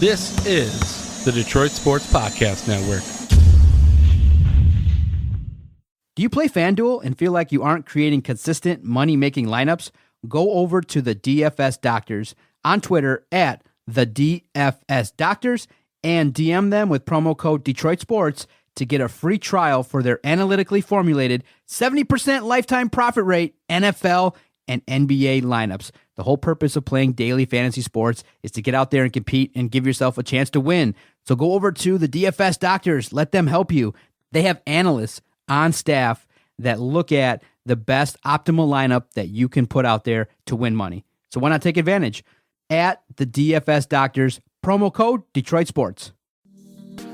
This is the Detroit Sports Podcast Network. Do you play FanDuel and feel like you aren't creating consistent money-making lineups? Go over to the DFS Doctors on Twitter at the DFS Doctors and DM them with promo code Detroit Sports to get a free trial for their analytically formulated 70% lifetime profit rate NFL and NBA lineups. The whole purpose of playing daily fantasy sports is to get out there and compete and give yourself a chance to win. So go over to the DFS Doctors. Let them help you. They have analysts on staff that look at the best optimal lineup that you can put out there to win money. So why not take advantage? At the DFS Doctors, promo code Detroit Sports.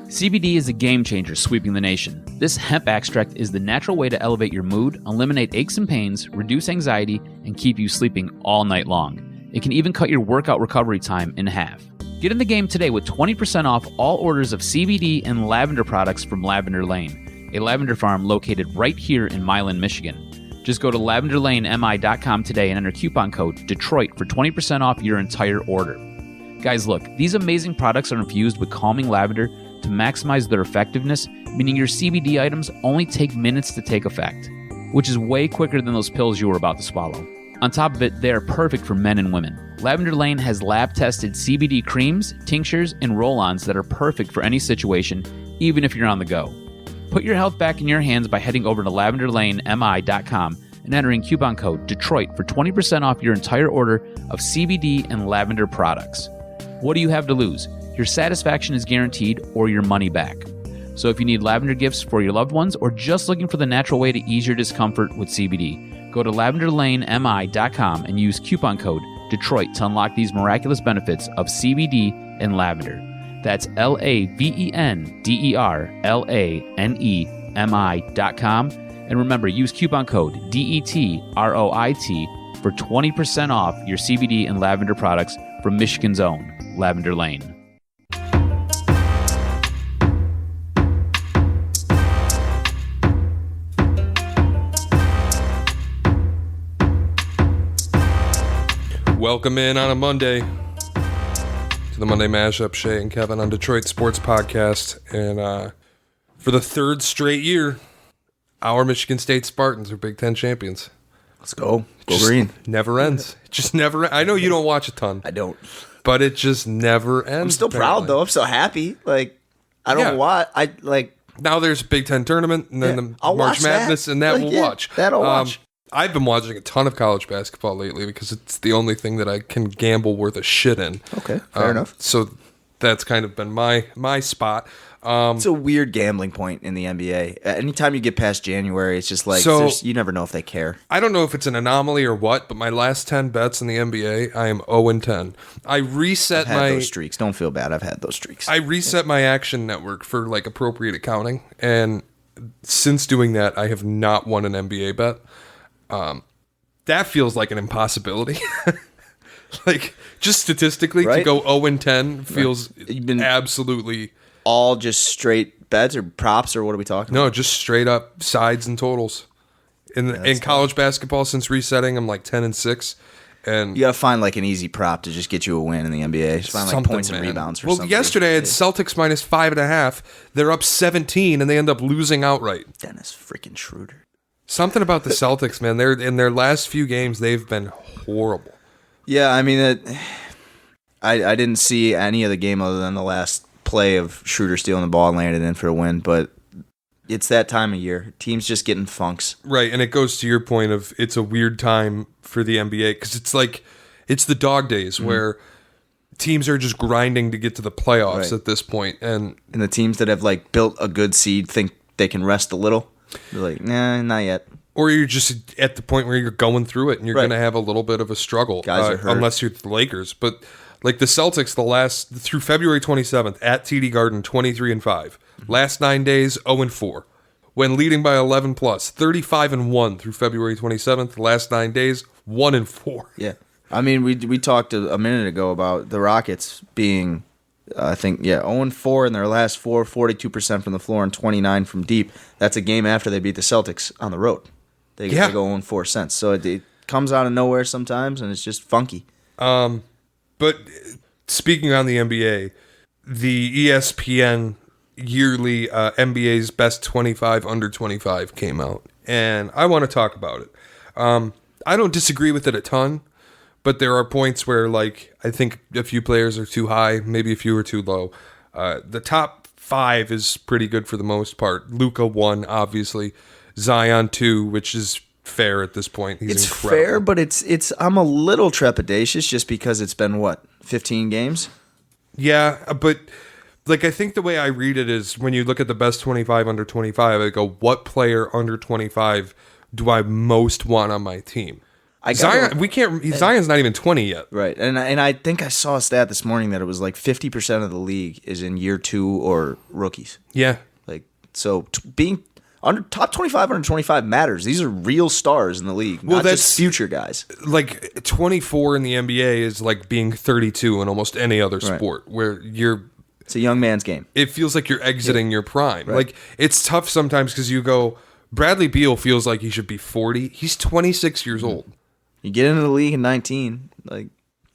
CBD is a game changer sweeping the nation. This hemp extract is the natural way to elevate your mood, eliminate aches and pains, reduce anxiety, and keep you sleeping all night long. It can even cut your workout recovery time in half. Get in the game today with 20% off all orders of CBD and lavender products from Lavender Lane, a lavender farm located right here in Milan, Michigan. Just go to lavenderlanemi.com today and enter coupon code Detroit for 20% off your entire order. Guys, look, these amazing products are infused with calming lavender to maximize their effectiveness, meaning your CBD items only take minutes to take effect, which is way quicker than those pills you were about to swallow. On top of it, they are perfect for men and women. Lavender Lane has lab-tested CBD creams, tinctures, and roll-ons that are perfect for any situation, even if you're on the go. Put your health back in your hands by heading over to lavenderlanemi.com and entering coupon code Detroit for 20% off your entire order of CBD and lavender products. What do you have to lose? Your satisfaction is guaranteed or your money back. So if you need lavender gifts for your loved ones or just looking for the natural way to ease your discomfort with CBD, go to lavenderlanemi.com and use coupon code Detroit to unlock these miraculous benefits of CBD and lavender. That's lavenderlanemi.com. And remember, use coupon code DETROIT for 20% off your CBD and lavender products from Michigan's own Lavender Lane. Welcome in on a Monday to the Monday Mashup. Shea and Kevin on Detroit Sports Podcast. And for the third straight year, our Michigan State Spartans are Big Ten champions. Let's go. Go green. Never ends. It just never. I know you don't watch a ton. I don't. But it just never ends. I'm still proud, though. I'm so happy. Like, I don't watch. I like. Now there's a Big Ten tournament, and then the March Madness, and that we'll watch. That I'll watch. I've been watching a ton of college basketball lately because it's the only thing that I can gamble worth a shit in. Okay, fair enough. So that's kind of been my spot. It's a weird gambling point in the NBA. Anytime you get past January, it's just like you never know if they care. I don't know if it's an anomaly or what, but my last 10 bets in the NBA, I am 0-10. I've had those streaks. Don't feel bad. I've had those streaks. I reset my Action Network for like appropriate accounting, and since doing that, I have not won an NBA bet. That feels like an impossibility. Like, just statistically, right? to go 0-10 feels You've absolutely... all just straight bets or props, or what are we talking about? No, just straight up sides and totals. In college basketball, since resetting, I'm like 10-6. And you got to find like an easy prop to just get you a win in the NBA. Just find like points and rebounds for something. Well, yesterday I had Celtics minus 5.5. They're up 17, and they end up losing outright. Dennis freaking Schroeder. Something about the Celtics, man. They're in their last few games, they've been horrible. Yeah, I mean, I didn't see any of the game other than the last play of Schroeder stealing the ball and landed in for a win, but it's that time of year. Teams just getting funks. Right, and it goes to your point of it's a weird time for the NBA because it's like it's the dog days where teams are just grinding to get to the playoffs at this point. And the teams that have like built a good seed think they can rest a little. They're like, nah, not yet. Or you're just at the point where you're going through it and you're going to have a little bit of a struggle. Guys are hurt. Unless you're the Lakers. But like the Celtics, through February 27th at TD Garden, 23-5. Last 9 days, 0-4. When leading by 11 plus, 35-1 through February 27th. Last 9 days, 1-4. Yeah. I mean, we talked a minute ago about the Rockets being, I think, 0-4 in their last 4, 42% from the floor and 29 from deep. That's a game after they beat the Celtics on the road. They go 0-4 cents. So it comes out of nowhere sometimes, and it's just funky. But speaking on the NBA, the ESPN yearly NBA's best 25 under 25 came out, and I want to talk about it. I don't disagree with it a ton, but there are points where, like, I think a few players are too high, maybe a few are too low. The top 5 is pretty good for the most part. Luka 1, obviously. Zion 2, which is fair at this point. He's incredible. Fair, but it's I'm a little trepidatious just because it's been, 15 games? Yeah, but like I think the way I read it is when you look at the best 25 under 25, I go, what player under 25 do I most want on my team? Zion's not even 20 yet. Right. And I think I saw a stat this morning that it was like 50% of the league is in year 2 or rookies. Yeah. Like, so being under top 25 under 25 matters. These are real stars in the league, not just future guys. Like 24 in the NBA is like being 32 in almost any other sport where it's a young man's game. It feels like you're exiting your prime. Right. Like, it's tough sometimes because you go, Bradley Beal feels like he should be 40. He's 26 years old. You get into the league in 19, like,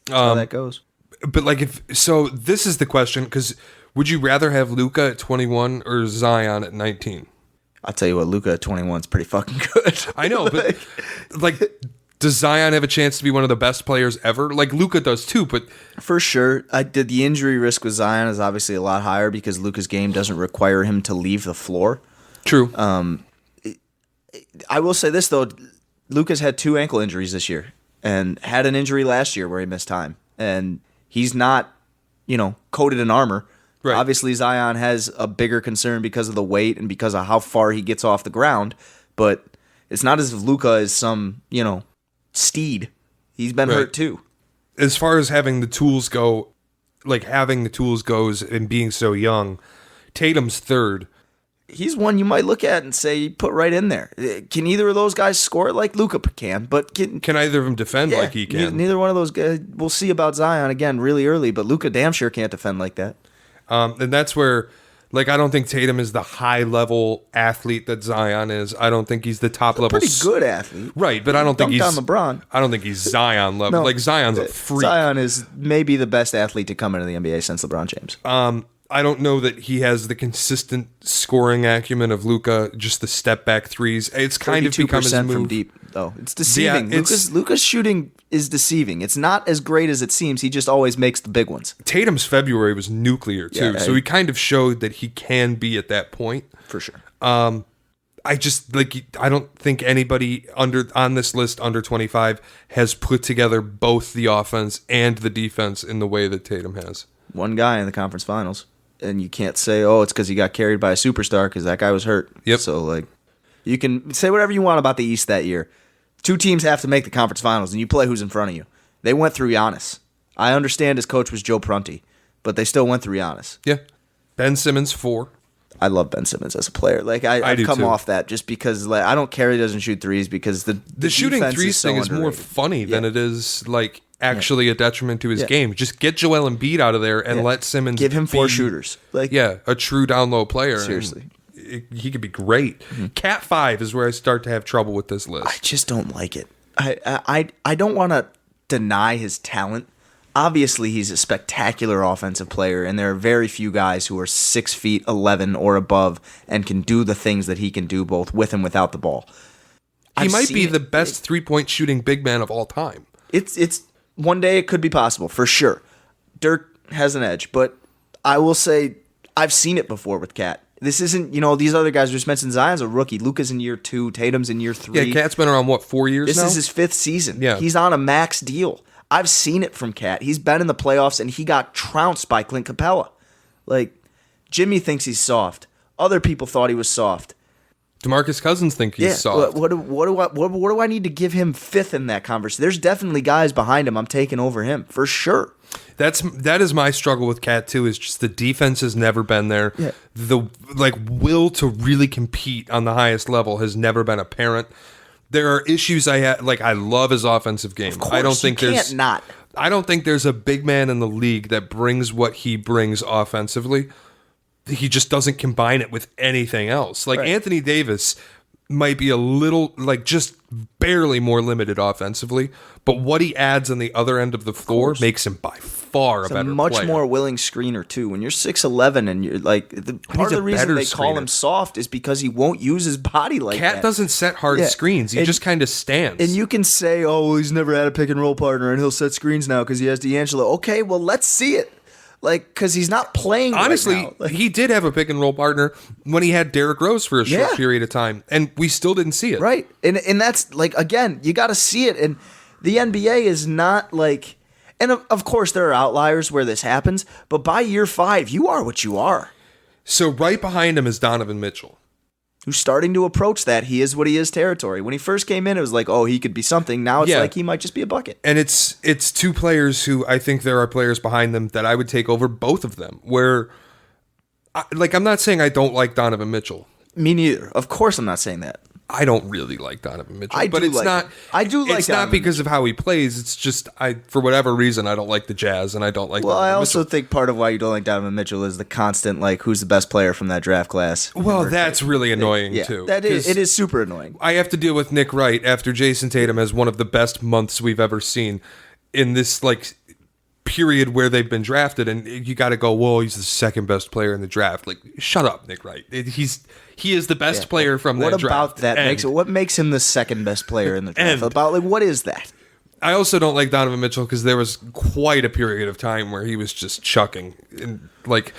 that's how that goes. But like, this is the question, because would you rather have Luka at 21 or Zion at 19? I'll tell you what, Luka at 21 is pretty fucking good. I know, but like, does Zion have a chance to be one of the best players ever? Like, Luka does too, but for sure, the injury risk with Zion is obviously a lot higher because Luka's game doesn't require him to leave the floor. True. I will say this though, Luka's had 2 ankle injuries this year and had an injury last year where he missed time, and he's not, coated in armor. Right. Obviously, Zion has a bigger concern because of the weight and because of how far he gets off the ground, but it's not as if Luka is some, steed. He's been hurt too. As far as having the tools go, like having the tools goes and being so young, Tatum's 3rd. He's one you might look at and say, put right in there. Can either of those guys score it like Luka can? But can either of them defend like he can? Neither one of those guys. We'll see about Zion again really early, but Luka damn sure can't defend like that. And that's where, like, I don't think Tatum is the high-level athlete that Zion is. I don't think he's the top-level. Pretty good athlete. Right, but I don't think he's on LeBron. I don't think he's Zion level. No, like, Zion's a freak. Zion is maybe the best athlete to come into the NBA since LeBron James. I don't know that he has the consistent scoring acumen of Luka, just the step-back threes. It's kind of become his move. From deep, though. It's deceiving. Yeah, Luka's shooting is deceiving. It's not as great as it seems. He just always makes the big ones. Tatum's February was nuclear, too. So he kind of showed that he can be at that point. For sure. I don't think anybody on this list under 25 has put together both the offense and the defense in the way that Tatum has. One guy in the conference finals. And you can't say, it's because he got carried by a superstar because that guy was hurt. Yep. So, like, you can say whatever you want about the East that year. 2 teams have to make the conference finals, and you play who's in front of you. They went through Giannis. I understand his coach was Joe Prunty, but they still went through Giannis. Yeah. Ben Simmons, 4. I love Ben Simmons as a player. Like, I've come off that just because, like, I don't care he doesn't shoot threes because the shooting threes thing is more funny than it is, like, actually a detriment to his game. Just get Joel Embiid out of there and let Simmons give him 4 shooters. Like, a true down low player. Seriously. He could be great. Mm-hmm. Cat 5 is where I start to have trouble with this list. I just don't like it. I don't want to deny his talent. Obviously, he's a spectacular offensive player, and there are very few guys who are 6'11" or above and can do the things that he can do both with and without the ball. He might be the best 3-point shooting big man of all time. It's one day it could be possible, for sure. Dirk has an edge, but I will say I've seen it before with Cat. This isn't, these other guys we just mentioned. Zion's a rookie. Luka's in year 2. Tatum's in year 3. Yeah, Cat's been around, 4 years now? This is his 5th season. Yeah. He's on a max deal. I've seen it from Cat. He's been in the playoffs, and he got trounced by Clint Capella. Like, Jimmy thinks he's soft. Other people thought he was soft. DeMarcus Cousins think he's soft. What do I need to give him 5th in that conversation? There's definitely guys behind him I'm taking over him, for sure. That is my struggle with Cat too. Is just the defense has never been there. Yeah. The will to really compete on the highest level has never been apparent. There are issues I had. Like, I love his offensive game. Of course, I don't think I don't think there's a big man in the league that brings what he brings offensively. He just doesn't combine it with anything else. Like, right. Anthony Davis might be a little, like, just barely more limited offensively, but what he adds on the other end of the floor makes him by far a better much player. more willing screener too. When you're 6'11" and you're like, part of the reason they call him soft is because he won't use his body like that. Cat doesn't set hard screens. He just kind of stands. And you can say, oh, well, he's never had a pick and roll partner and he'll set screens now because he has D'Angelo. Okay, well, let's see it. Like, because he's not playing honestly, right now. Like, he did have a pick and roll partner when he had Derrick Rose for a short period of time, and we still didn't see it. Right. And that's, like, again, you got to see it. And the NBA is not like, and of course there are outliers where this happens, but by year 5, you are what you are. So right behind him is Donovan Mitchell, who's starting to approach that he is what he is territory. When he first came in, it was like, oh, he could be something. Now it's like he might just be a bucket. And it's two players who I think there are players behind them that I would take over both of them. Where, like, I'm not saying I don't like Donovan Mitchell. Me neither. Of course I'm not saying that. I don't really like Donovan Mitchell. I do but it's like not. him. I do like It's Donovan not because of how he plays. It's just for whatever reason I don't like the Jazz and I don't like. Well, Donovan I also Mitchell. think part of why you don't like Donovan Mitchell is the constant, like, who's the best player from that draft class. Well, that's really annoying too. That is, it is super annoying. I have to deal with Nick Wright after Jason Tatum has one of the best months we've ever seen in this, like, period where they've been drafted, and you got to go, whoa, he's the second best player in the draft. Like, shut up, Nick Wright. He is the best player from that draft. What about that what makes him the second best player in the draft? About, like, what is that? I also don't like Donovan Mitchell because there was quite a period of time where he was just chucking and, like,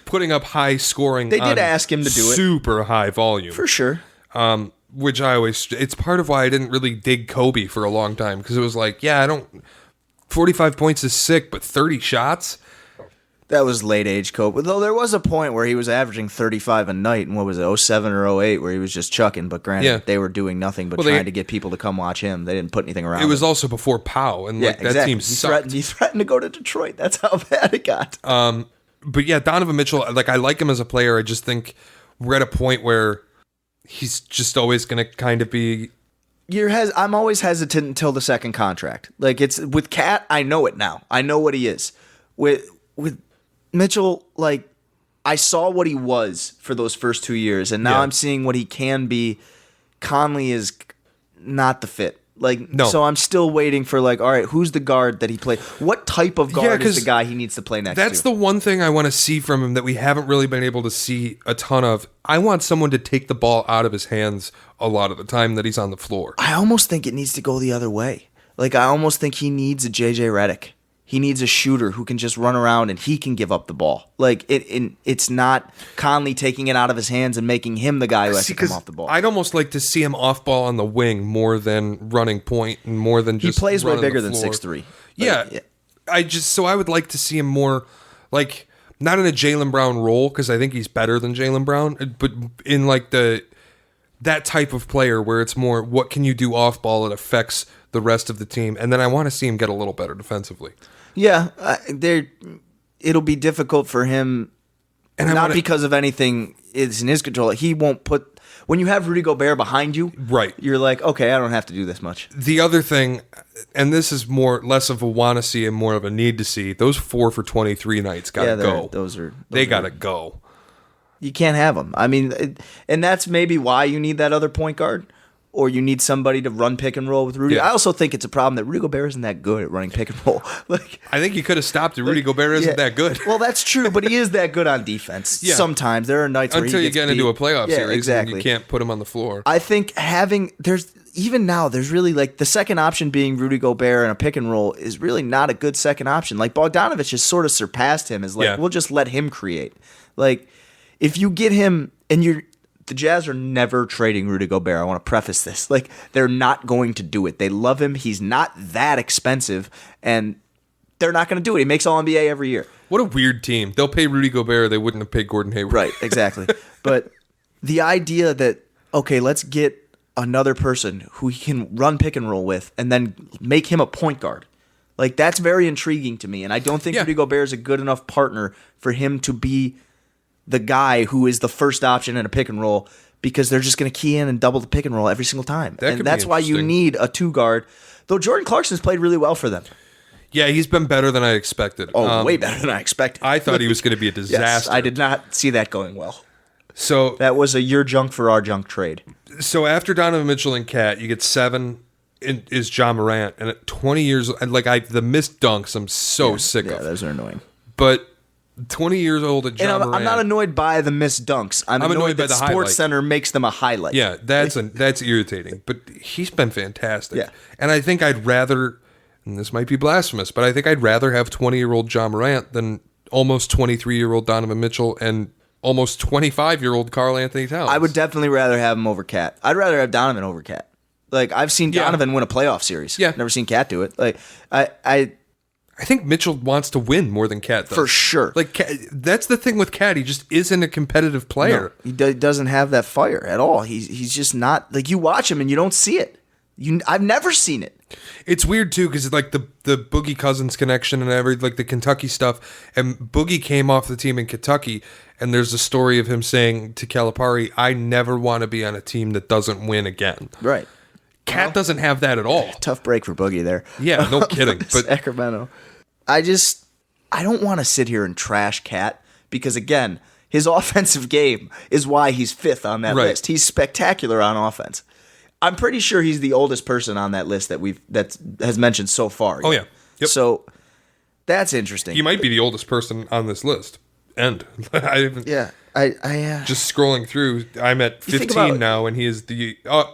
putting up high scoring. They did ask him to do it. Super high volume. For sure. Which it's part of why I didn't really dig Kobe for a long time, because it was like, 45 points is sick, but 30 shots? That was late age Kobe. Though there was a point where he was averaging 35 a night, and what was it, 07 or 08, where he was just chucking. But granted, they were doing nothing but trying to get people to come watch him. They didn't put anything around. It was him. also before Powell, and exactly. that team sucked. He threatened to go to Detroit. That's how bad it got. But yeah, Donovan Mitchell, like, I like him as a player. I just think we're at a point where he's just always going to kind of be. I'm always hesitant until the second contract. Like, it's with Cat, I know it now. I know what he is. With Mitchell, like, I saw what he was for those first 2 years, and now I'm seeing what he can be. Conley is not the fit. Like, no. So I'm still waiting for, like, all right, who's the guard that he played? What type of guard is the guy he needs to play next to? That's the one thing I want to see from him that we haven't really been able to see a ton of. I want someone to take the ball out of his hands a lot of the time that he's on the floor. I almost think it needs to go the other way. Like, I almost think he needs a JJ Redick. He needs a shooter who can just run around and he can give up the ball. Like, it's not Conley taking it out of his hands and making him the guy who has to come off the ball. I'd almost like to see him off ball on the wing more than running point and more than just. He plays way bigger than 6'3". Yeah. I would like to see him more, like, not in a Jaylen Brown role, because I think he's better than Jaylen Brown, but in, like, that type of player where it's more, what can you do off ball that affects the rest of the team, and then I want to see him get a little better defensively. Yeah, it'll be difficult for him, and not because of anything is in his control. He won't put, when you have Rudy Gobert behind you, right? You're like, okay, I don't have to do this much. The other thing, and this is less of a want to see and more of a need to see, those 4 for 23 nights gotta go. They gotta go. You can't have them. I mean, and that's maybe why you need that other point guard. Or you need somebody to run pick and roll with Rudy. Yeah. I also think it's a problem that Rudy Gobert isn't that good at running pick and roll. Like, I think he could have stopped it. Rudy Gobert isn't that good. Well, that's true, but he is that good on defense. Yeah. Sometimes there are nights where he until you gets get into a playoff series, exactly. And you can't put him on the floor. I think there's really, like, the second option being Rudy Gobert and a pick and roll is really not a good second option. Like, Bogdanovich has sort of surpassed him as, like, we'll just let him create. Like, if you get him and the Jazz are never trading Rudy Gobert. I want to preface this. Like, they're not going to do it. They love him. He's not that expensive, and they're not going to do it. He makes All-NBA every year. What a weird team. They'll pay Rudy Gobert. They wouldn't have paid Gordon Hayward. Right, exactly. But the idea that, okay, let's get another person who he can run pick and roll with and then make him a point guard. Like, that's very intriguing to me, and I don't think Rudy Gobert is a good enough partner for him to be the guy who is the first option in a pick and roll, because they're just going to key in and double the pick and roll every single time. And that's why you need a two guard, though Jordan Clarkson's played really well for them. Yeah, he's been better than I expected. Oh, way better than I expected. I thought he was going to be a disaster. Yes, I did not see that going well. So That was a your junk for our junk trade. So after Donovan Mitchell and Cat, you get 7 is Ja Morant, and at 20 years, and the missed dunks, I'm so sick Yeah, of. those are annoying. But 20 years old at Ja Morant. I'm not annoyed by the missed dunks. I'm annoyed by that the Sports highlight. Center makes them a highlight. Yeah, that's irritating. But he's been fantastic. Yeah. And I think I'd rather, and this might be blasphemous, but I think I'd rather have 20-year-old Ja Morant than almost 23-year-old Donovan Mitchell and almost 25-year-old Karl Anthony Towns. I would definitely rather have him over Cat. I'd rather have Donovan over Cat. Like, I've seen Donovan win a playoff series. Yeah. Never seen Cat do it. Like, I think Mitchell wants to win more than Cat does. for sure. Like, that's the thing with Cat. He just isn't a competitive player. No, he doesn't have that fire at all. He's just not, like, you watch him and you don't see it. I've never seen it. It's weird too because like the Boogie Cousins connection and like the Kentucky stuff, and Boogie came off the team in Kentucky, and there's a story of him saying to Calipari, "I never want to be on a team that doesn't win again." Right. Cat doesn't have that at all. Tough break for Boogie there. Yeah, no kidding. But Sacramento. I don't want to sit here and trash Cat because, again, his offensive game is why he's 5th on that Right. list. He's spectacular on offense. I'm pretty sure he's the oldest person on that list that has mentioned so far. Oh, yeah. Yep. So that's interesting. he might be the oldest person on this list. I haven't. Yeah. I Just scrolling through, I'm at You think 15 about- now, and he is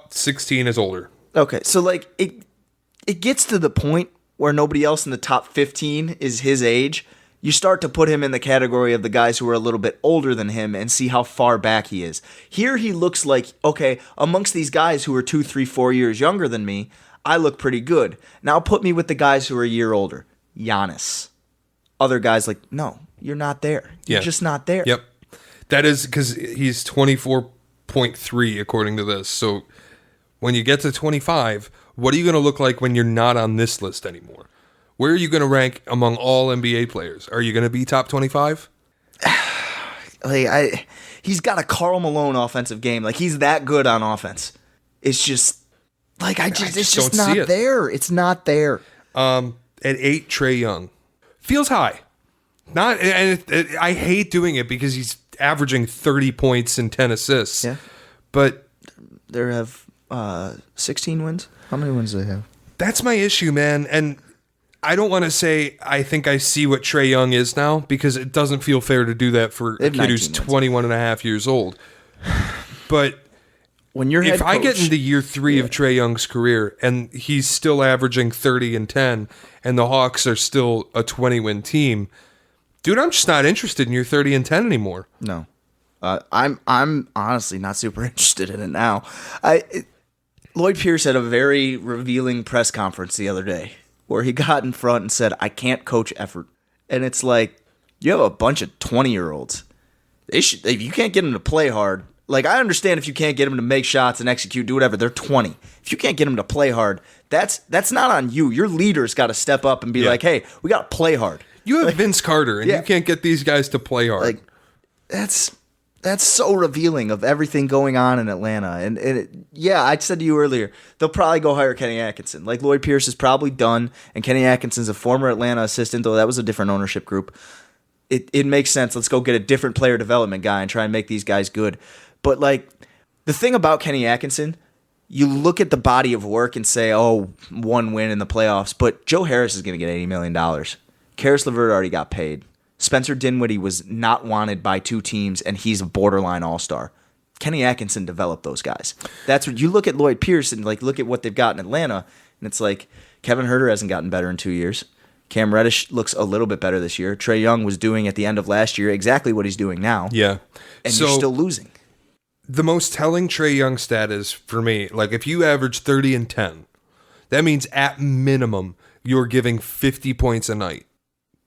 16 is older. Okay, so like it gets to the point where nobody else in the top 15 is his age. You start to put him in the category of the guys who are a little bit older than him and see how far back he is. Here he looks like, okay, amongst these guys who are 2, 3, 4 years younger than me, I look pretty good. Now put me with the guys who are a year older. Giannis. Other guys like, no, you're not there. You're just not there. Yep. That is because he's 24.3 according to this. So when you get to 25, what are you going to look like when you're not on this list anymore? Where are you going to rank among all NBA players? Are you going to be top 25? Like he's got a Karl Malone offensive game. Like he's that good on offense. It's just like it's just don't see not it. there. It's not there. At 8, Trae Young. Feels high. I hate doing it because he's averaging 30 points and 10 assists. Yeah. But They have 16 wins. How many wins do they have? that's my issue, man. And I don't want to say I think I see what Trae Young is now because it doesn't feel fair to do that for a have kid who's 19 wins. 21 and a half years old. But When you're if head I get coach- into year 3 of Trae Young's career and he's still averaging 30 and 10 and the Hawks are still a 20-win team, dude, I'm just not interested in your 30 and 10 anymore. No. I'm honestly not super interested in it now. Lloyd Pierce had a very revealing press conference the other day where he got in front and said, "I can't coach effort." And it's like, you have a bunch of 20-year-olds. If you can't get them to play hard, like I understand if you can't get them to make shots and execute, do whatever, they're 20. If you can't get them to play hard, that's not on you. Your leader's got to step up and be like, "Hey, we got to play hard." You have Vince Carter, and Yeah. you can't get these guys to play hard. Like that's so revealing of everything going on in Atlanta. And I said to you earlier, they'll probably go hire Kenny Atkinson. Like Lloyd Pierce is probably done, and Kenny Atkinson's a former Atlanta assistant, though that was a different ownership group. It makes sense. Let's go get a different player development guy and try and make these guys good. But like the thing about Kenny Atkinson, you look at the body of work and say, oh, 1 win in the playoffs, but Joe Harris is going to get $80 million. Karis LeVert already got paid. Spencer Dinwiddie was not wanted by 2 teams, and he's a borderline all-star. Kenny Atkinson developed those guys. That's what you look at Lloyd Pierce and like look at what they've got in Atlanta, and it's like Kevin Huerter hasn't gotten better in 2 years. Cam Reddish looks a little bit better this year. Trae Young was doing at the end of last year exactly what he's doing now. yeah. And So you're still losing. the most telling Trae Young stat is, for me, like if you average 30 and 10, that means at minimum you're giving 50 points a night.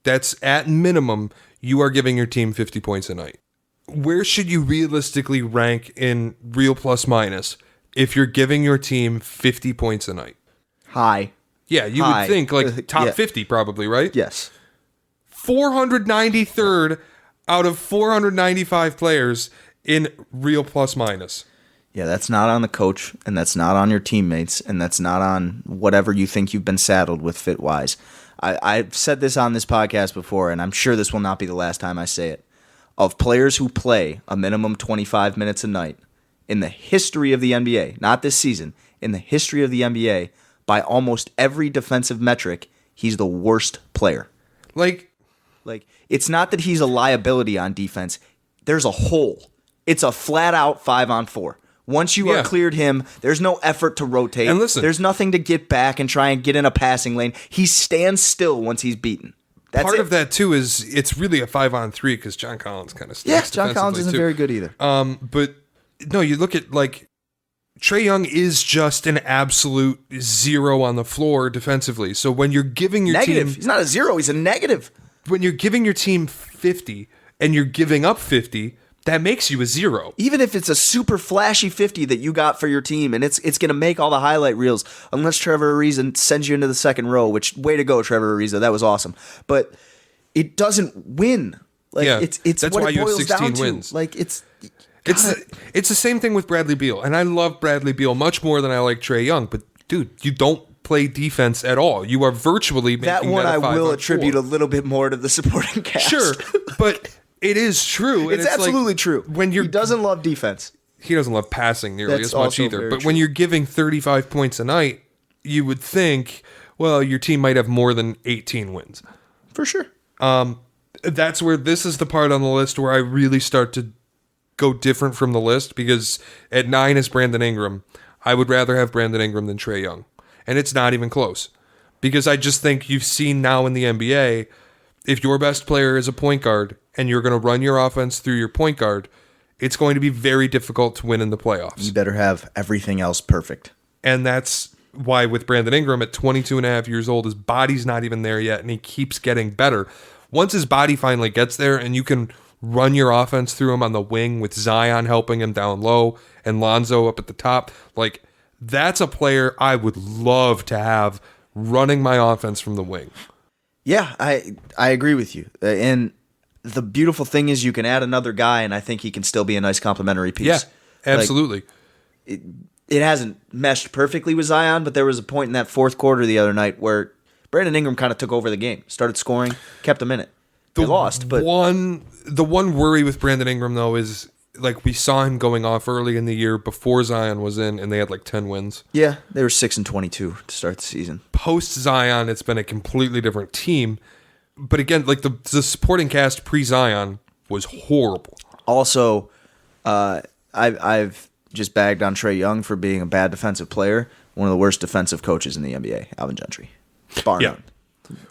That's at minimum, you are giving your team 50 points a night. Where should you realistically rank in real plus minus if you're giving your team 50 points a night? High. Yeah, you High. would think like top Yeah. 50 probably, right? Yes. 493rd out of 495 players in real plus minus. Yeah, that's not on the coach, and that's not on your teammates, and that's not on whatever you think you've been saddled with fit-wise. I've said this on this podcast before, and I'm sure this will not be the last time I say it. of players who play a minimum 25 minutes a night in the history of the NBA, not this season, in the history of the NBA, by almost every defensive metric, he's the worst player. Like, it's not that he's a liability on defense. There's a hole. It's a flat-out 5-on-4. Once you are cleared him, there's no effort to rotate. And listen, there's nothing to get back and try and get in a passing lane. He stands still once he's beaten. That's part it. of that, too, is it's really a 5-on-3 because John Collins kind of stinks. Yeah, John Collins isn't very good either. But, no, you look at, like, Trae Young is just an absolute zero on the floor defensively. So when you're giving your negative. team... He's not a zero. He's a negative. When you're giving your team 50 and you're giving up 50... that makes you a zero. Even if it's a super flashy 50 that you got for your team, and it's going to make all the highlight reels, unless Trevor Ariza sends you into the second row, which, way to go, Trevor Ariza. That was awesome. But it doesn't win. Like, it's that's what why it you have boils 16 down to. wins. Like, it's the same thing with Bradley Beal, and I love Bradley Beal much more than I like Trae Young. But, dude, you don't play defense at all. You are virtually making that one. I will attribute a little bit more to the supporting cast. Sure, but... it is true. It's absolutely true. When he doesn't love defense. He doesn't love passing nearly That's as much also either. very But true. when you're giving 35 points a night, you would think, well, your team might have more than 18 wins. For sure. That's where this is the part on the list where I really start to go different from the list, because at 9 is Brandon Ingram. I would rather have Brandon Ingram than Trae Young. And it's not even close. Because I just think you've seen now in the NBA, if your best player is a point guard and you're going to run your offense through your point guard, it's going to be very difficult to win in the playoffs. You better have everything else perfect. And that's why with Brandon Ingram at 22 and a half years old, his body's not even there yet, and he keeps getting better. Once his body finally gets there and you can run your offense through him on the wing with Zion helping him down low and Lonzo up at the top, like, that's a player I would love to have running my offense from the wing. Yeah, I agree with you. And the beautiful thing is you can add another guy, and I think he can still be a nice complementary piece. Yeah, absolutely. Like, it hasn't meshed perfectly with Zion, but there was a point in that fourth quarter the other night where Brandon Ingram kind of took over the game, started scoring, kept him in it. They lost, but the one worry with Brandon Ingram though is, like, we saw him going off early in the year before Zion was in, and they had like 10 wins. Yeah, they were 6-22 to start the season. Post Zion, it's been a completely different team. But again, like the supporting cast pre Zion was horrible. Also, I've just bagged on Trae Young for being a bad defensive player. One of the worst defensive coaches in the NBA, Alvin Gentry. Bar none.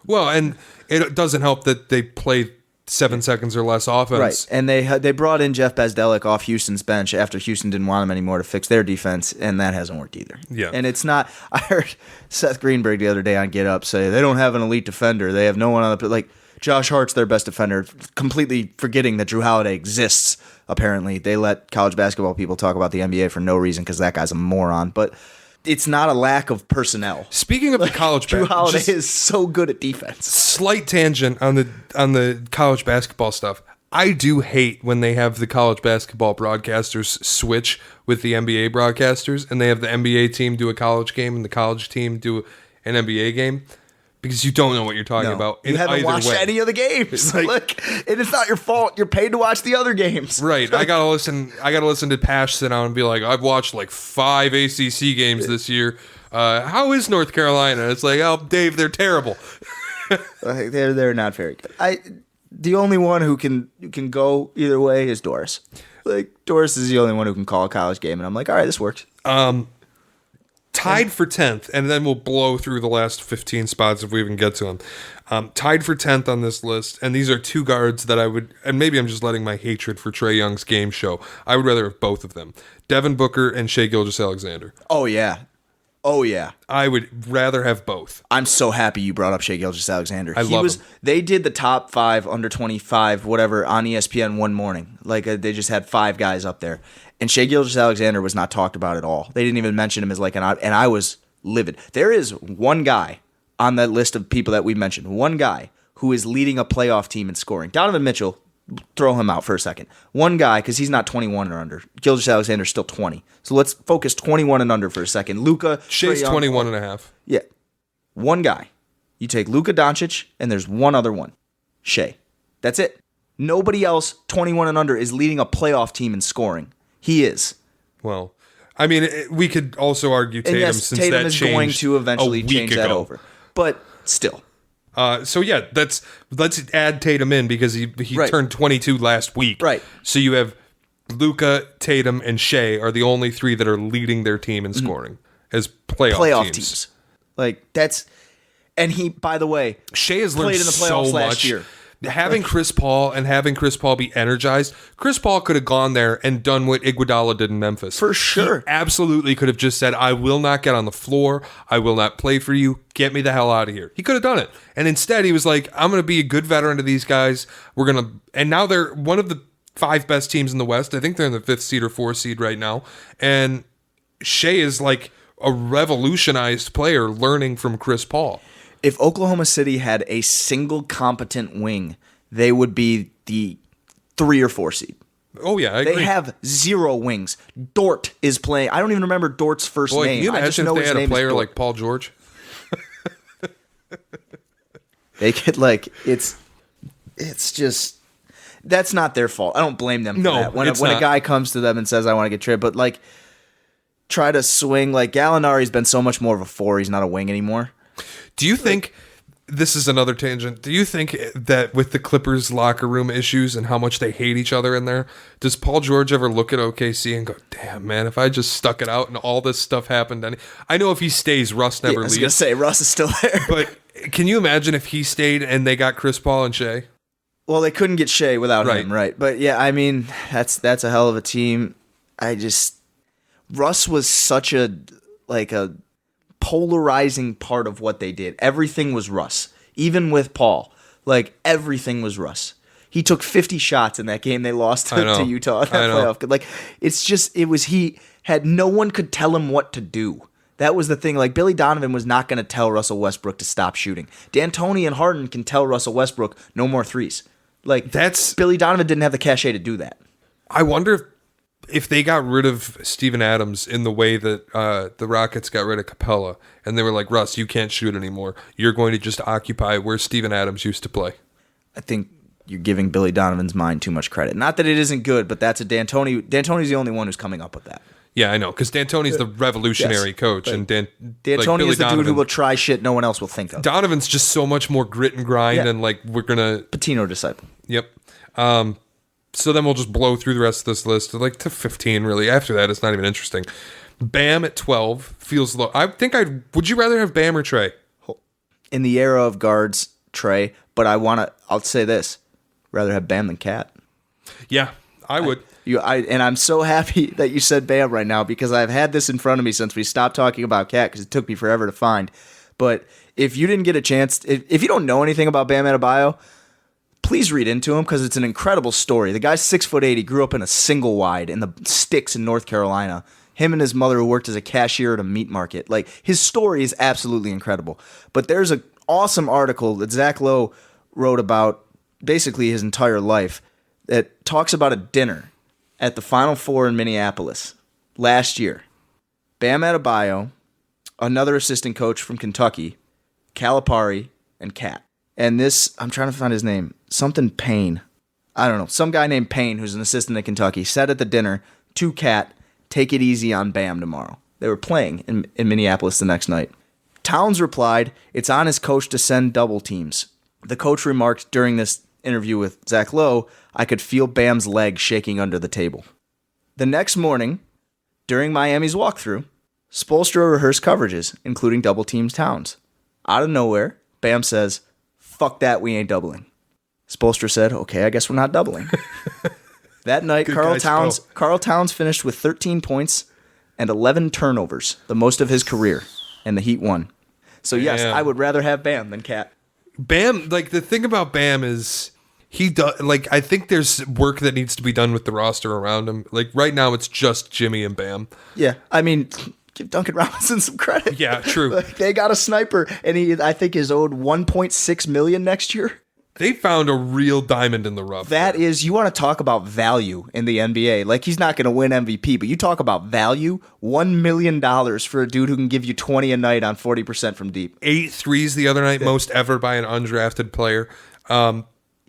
Well, and it doesn't help that they play 7 seconds or less offense. Right, and they brought in Jeff Bezdelic off Houston's bench after Houston didn't want him anymore to fix their defense, and that hasn't worked either. Yeah. And it's not – I heard Seth Greenberg the other day on Get Up say they don't have an elite defender. They have no one on the – like, Josh Hart's their best defender, completely forgetting that Drew Holiday exists, apparently. They let college basketball people talk about the NBA for no reason because that guy's a moron. But it's not a lack of personnel. Speaking of the college Drew Holiday just is so good at defense. slight tangent on the college basketball stuff. I do hate when they have the college basketball broadcasters switch with the NBA broadcasters, and they have the NBA team do a college game and the college team do an NBA game, because you don't know what you're talking about. You haven't watched any of the games. Look, and it's not your fault. You're paid to watch the other games. Right. I gotta listen to Pash sit down and be like, I've watched like 5 ACC games this year. How is North Carolina? It's like, oh, Dave, they're terrible. They're not very good. The only one who can go either way is Doris. Like, Doris is the only one who can call a college game, and I'm like, all right, this works. Tied for 10th, and then we'll blow through the last 15 spots if we even get to them. Tied for 10th on this list, and these are two guards that I would, and maybe I'm just letting my hatred for Trae Young's game show. I would rather have both of them. Devin Booker and Shea Gilgeous-Alexander. Oh, yeah. Oh, yeah. I would rather have both. I'm so happy you brought up Shea Gilgeous-Alexander. I love him. They did the top 5 under 25, whatever, on ESPN one morning. Like, they just had 5 guys up there. And Shea Gilgeous-Alexander was not talked about at all. They didn't even mention him as like an odd, and I was livid. There is one guy on that list of people that we mentioned, one guy who is leading a playoff team in scoring. Donovan Mitchell, throw him out for a second. One guy, because he's not 21 or under. Gilgeous-Alexander's still 20. So let's focus 21 and under for a second. Luka. Shea's 21 and a half. Yeah. One guy. You take Luka Doncic, and there's one other one. Shea. That's it. Nobody else 21 and under is leading a playoff team in scoring. He is. Well, I mean, we could also argue Tatum, And yes, since Tatum that is changed going to eventually a week change that ago. over. But still. So yeah, let's add Tatum in because he Right. turned 22 last week. Right. So you have Luka, Tatum, and Shea are the only three that are leading their team in scoring as playoff teams. Like, that's... And he, by the way, Shea has learned played in the playoffs so last much. year. Having Chris Paul be energized, Chris Paul could have gone there and done what Iguodala did in Memphis. For sure. He absolutely could have just said, I will not get on the floor. I will not play for you. Get me the hell out of here. He could have done it. And instead, he was like, I'm going to be a good veteran to these guys. And now they're one of the 5 best teams in the West. I think they're in the 5th seed or 4th seed right now. And Shea is like a revolutionized player learning from Chris Paul. If Oklahoma City had a single competent wing, they would be the 3 or 4 seed. Oh, yeah, I agree. They have 0 wings. Dort is playing. I don't even remember Dort's first Boy, name. can you I just imagine know if his they had a name is player Dort. like Paul George? They could, like, it's just, that's not their fault. I don't blame them for No, that. When it's a not. guy comes to them and says, I want to get traded, but, like, try to swing, like, Gallinari's been so much more of a 4, he's not a wing anymore. Do you think, this is another tangent, do you think that with the Clippers locker room issues and how much they hate each other in there, does Paul George ever look at OKC and go, damn, man, if I just stuck it out and all this stuff happened? I know if he stays, Russ never I was leaves. going to say, Russ is still there. But can you imagine if he stayed and they got Chris Paul and Shea? Well, they couldn't get Shea without Right. him, right? But yeah, I mean, that's a hell of a team. Russ was such a polarizing part of what they did. Everything was Russ, even with Paul. Like, everything was Russ. He took 50 shots in that game they lost to Utah in that playoff. Like, he had no one could tell him what to do. That was the thing. Like, Billy Donovan was not going to tell Russell Westbrook to stop shooting. D'Antoni and Harden can tell Russell Westbrook no more threes. Like, Billy Donovan didn't have the cachet to do that. I wonder if they got rid of Steven Adams in the way that the Rockets got rid of Capella, and they were like, Russ, you can't shoot anymore. You're going to just occupy where Steven Adams used to play. I think you're giving Billy Donovan's mind too much credit. Not that it isn't good, but that's a D'Antoni. D'Antoni's the only one who's coming up with that. Yeah, I know, because D'Antoni's the revolutionary coach, and D'Antoni is the dude who will try shit no one else will think of. Donovan's just so much more grit and grind, and like we're gonna Patino disciple. Yep. So then we'll just blow through the rest of this list, like to 15. Really, after that, it's not even interesting. Bam at 12 feels low. Would you rather have Bam or Trey? In the era of guards, Trey, but I'll say this: rather have Bam than Cat. Yeah, I would. And I'm so happy that you said Bam right now because I've had this in front of me since we stopped talking about Cat because it took me forever to find. But if you didn't get a chance, if you don't know anything about Bam Adebayo, please read into him because it's an incredible story. The guy's 6'8". He grew up in a single wide in the sticks in North Carolina. Him and his mother who worked as a cashier at a meat market. Like, his story is absolutely incredible. But there's an awesome article that Zach Lowe wrote about basically his entire life that talks about a dinner at the Final Four in Minneapolis last year. Bam Adebayo, another assistant coach from Kentucky, Calipari, and Cat. And this, I'm trying to find his name, something Payne. I don't know. Some guy named Payne, who's an assistant at Kentucky, said at the dinner to Cat, take it easy on Bam tomorrow. They were playing in Minneapolis the next night. Towns replied, it's on his coach to send double teams. The coach remarked during this interview with Zach Lowe, I could feel Bam's leg shaking under the table. The next morning, during Miami's walkthrough, Spoelstra rehearsed coverages, including double teams Towns. Out of nowhere, Bam says, fuck that, we ain't doubling. Spoelstra said, okay, I guess we're not doubling. That night, Karl Towns finished with 13 points and 11 turnovers, the most of his career, and the Heat won. So yes, I would rather have Bam than Cat. Bam, like the thing about Bam is he does, like, I think there's work that needs to be done with the roster around him. Like right now it's just Jimmy and Bam. Yeah, I mean, give Duncan Robinson some credit. Yeah, true. Like, they got a sniper and he I think is owed $1.6 million next year. They found a real diamond in the rough. That is, you want to talk about value in the NBA. Like, he's not going to win MVP, but you talk about value, $1 million for a dude who can give you 20 a night on 40% from deep. 8 threes the other night, most ever by an undrafted player.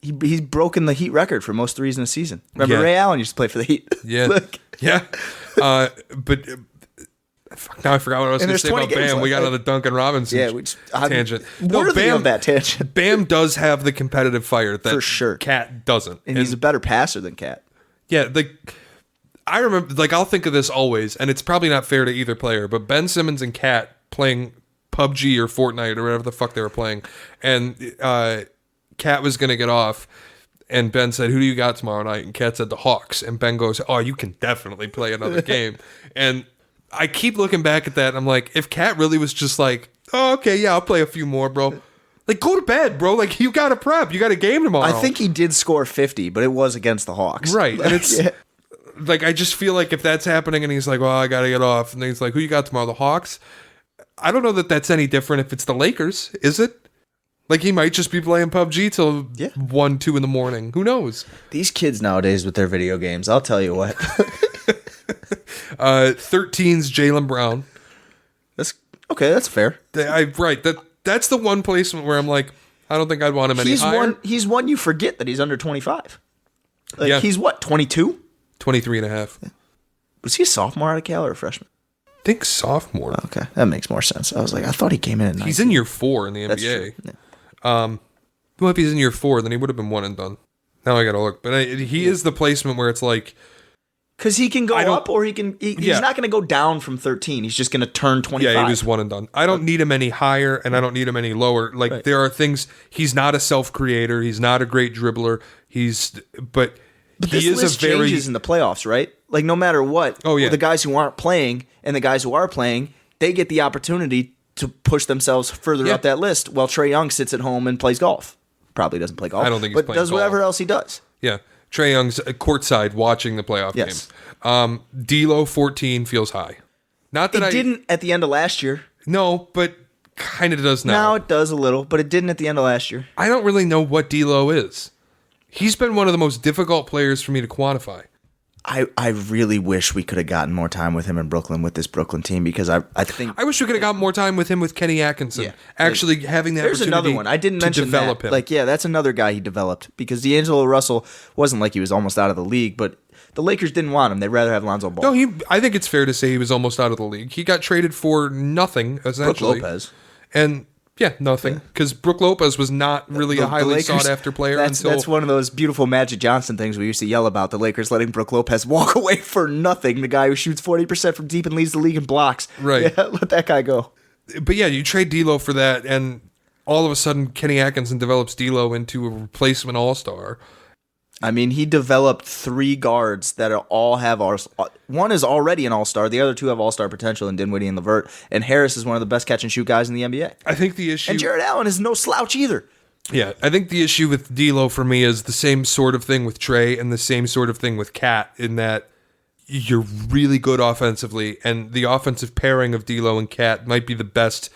He's broken the Heat record for most threes in a season. Remember, Yeah. Ray Allen used to play for the Heat. Yeah. Look. Yeah. But fuck, now I forgot what I was And going to there's say 20 about games Bam. left. We got on the Duncan Robinson tangent. Worthy of that tangent. Bam does have the competitive fire that For sure. Cat doesn't. And he's a better passer than Cat. Yeah, I remember, I'll think of this always, and it's probably not fair to either player, but Ben Simmons and Cat playing PUBG or Fortnite or whatever the fuck they were playing, and Cat was going to get off, and Ben said, "Who do you got tomorrow night?" And Cat said, "The Hawks." And Ben goes, "Oh, you can definitely play another game." And I keep looking back at that, and I'm like, if Cat really was just like, "Oh, okay, yeah, I'll play a few more, bro." Go to bed, bro. You got to prep. You got a game tomorrow. I think he did score 50, but it was against the Hawks. Right. And it's Yeah. I just feel like if that's happening and he's like, well, I got to get off. And then he's like, who you got tomorrow? The Hawks? I don't know that that's any different if it's the Lakers, is it? He might just be playing PUBG till 1, 2 in the morning. Who knows? These kids nowadays with their video games, I'll tell you what. 13's Jaylen Brown. That's okay. That's fair. That's the one placement where I'm like, I don't think I'd want him any higher. He's one you forget that he's under 25. Yeah. He's what, 22? 23 and a half. Was he a sophomore out of Cal or a freshman? I think sophomore. Okay, that makes more sense. I was like, I thought he came in at 19. He's in year 4 in the That's NBA. true. Yeah. Well, if he's in year 4, then he would have been one and done. Now I got to look. But he is the placement where it's like, Because he can go up or he's not going to go down from 13. He's just going to turn 25. yeah, he was one and done. I don't need him any higher, and I don't need him any lower. There are things. He's not a self-creator. He's not a great dribbler. But this he is list a very changes in the playoffs, right? No matter what, Oh, yeah. the guys who aren't playing and the guys who are playing, they get the opportunity to push themselves further up that list while Trae Young sits at home and plays golf. Probably doesn't play golf. I don't think he's but playing does whatever golf. else he does. Yeah. Trae Young's courtside watching the playoff Yes. game. D'Lo 14 feels high. Not that It didn't at the end of last year. No, but kind of does now. Now it does a little, but it didn't at the end of last year. I don't really know what D'Lo is. He's been one of the most difficult players for me to quantify. I really wish we could have gotten more time with him in Brooklyn with this Brooklyn team because I think I wish we could have got more time with him with Kenny Atkinson. Yeah. Actually having the there's opportunity another one. I didn't to mention develop that. him. That's another guy he developed because D'Angelo Russell wasn't like he was almost out of the league, but the Lakers didn't want him. They'd rather have Lonzo Ball. No, I think it's fair to say he was almost out of the league. He got traded for nothing, essentially. Brook Lopez. And nothing. Because Brook Lopez was not really a highly sought after player until that's one of those beautiful Magic Johnson things we used to yell about. The Lakers letting Brook Lopez walk away for nothing. The guy who shoots 40% from deep and leads the league in blocks. Right. Yeah, let that guy go. But yeah, you trade D'Lo for that, and all of a sudden Kenny Atkinson develops D'Lo into a replacement all-star. I mean, he developed 3 guards that all have one is already an all-star. The other 2 have all-star potential in Dinwiddie and LeVert. And Harris is one of the best catch-and-shoot guys in the NBA. I think the issue... And Jared Allen is no slouch either. Yeah, I think the issue with D'Lo for me is the same sort of thing with Trae and the same sort of thing with Cat in that you're really good offensively, and the offensive pairing of D'Lo and Cat might be the best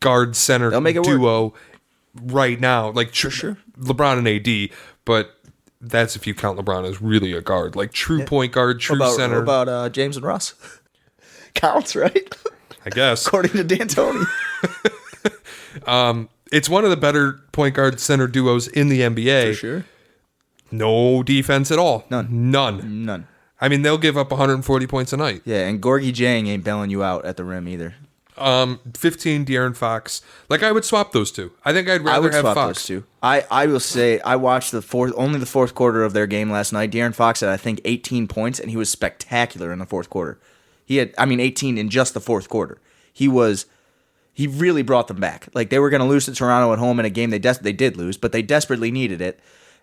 guard-center They'll make it duo right now. Sure. LeBron and AD, but... That's if you count LeBron as really a guard, true point guard, true center. What about James and Russ? Counts, right? I guess. According to D'Antoni. It's one of the better point guard center duos in the NBA. For sure. No defense at all. None. I mean, they'll give up 140 points a night. Yeah, and Gorgie Jang ain't bailing you out at the rim either. 15, De'Aaron Fox. I would swap those two. I think I'd I rather would have swap Fox. those two. I will say I watched only the fourth quarter of their game last night. De'Aaron Fox had I think 18 points, and he was spectacular in the fourth quarter. He had 18 in just the fourth quarter. He really brought them back. They were going to lose to Toronto at home in a game they did lose, but they desperately needed it,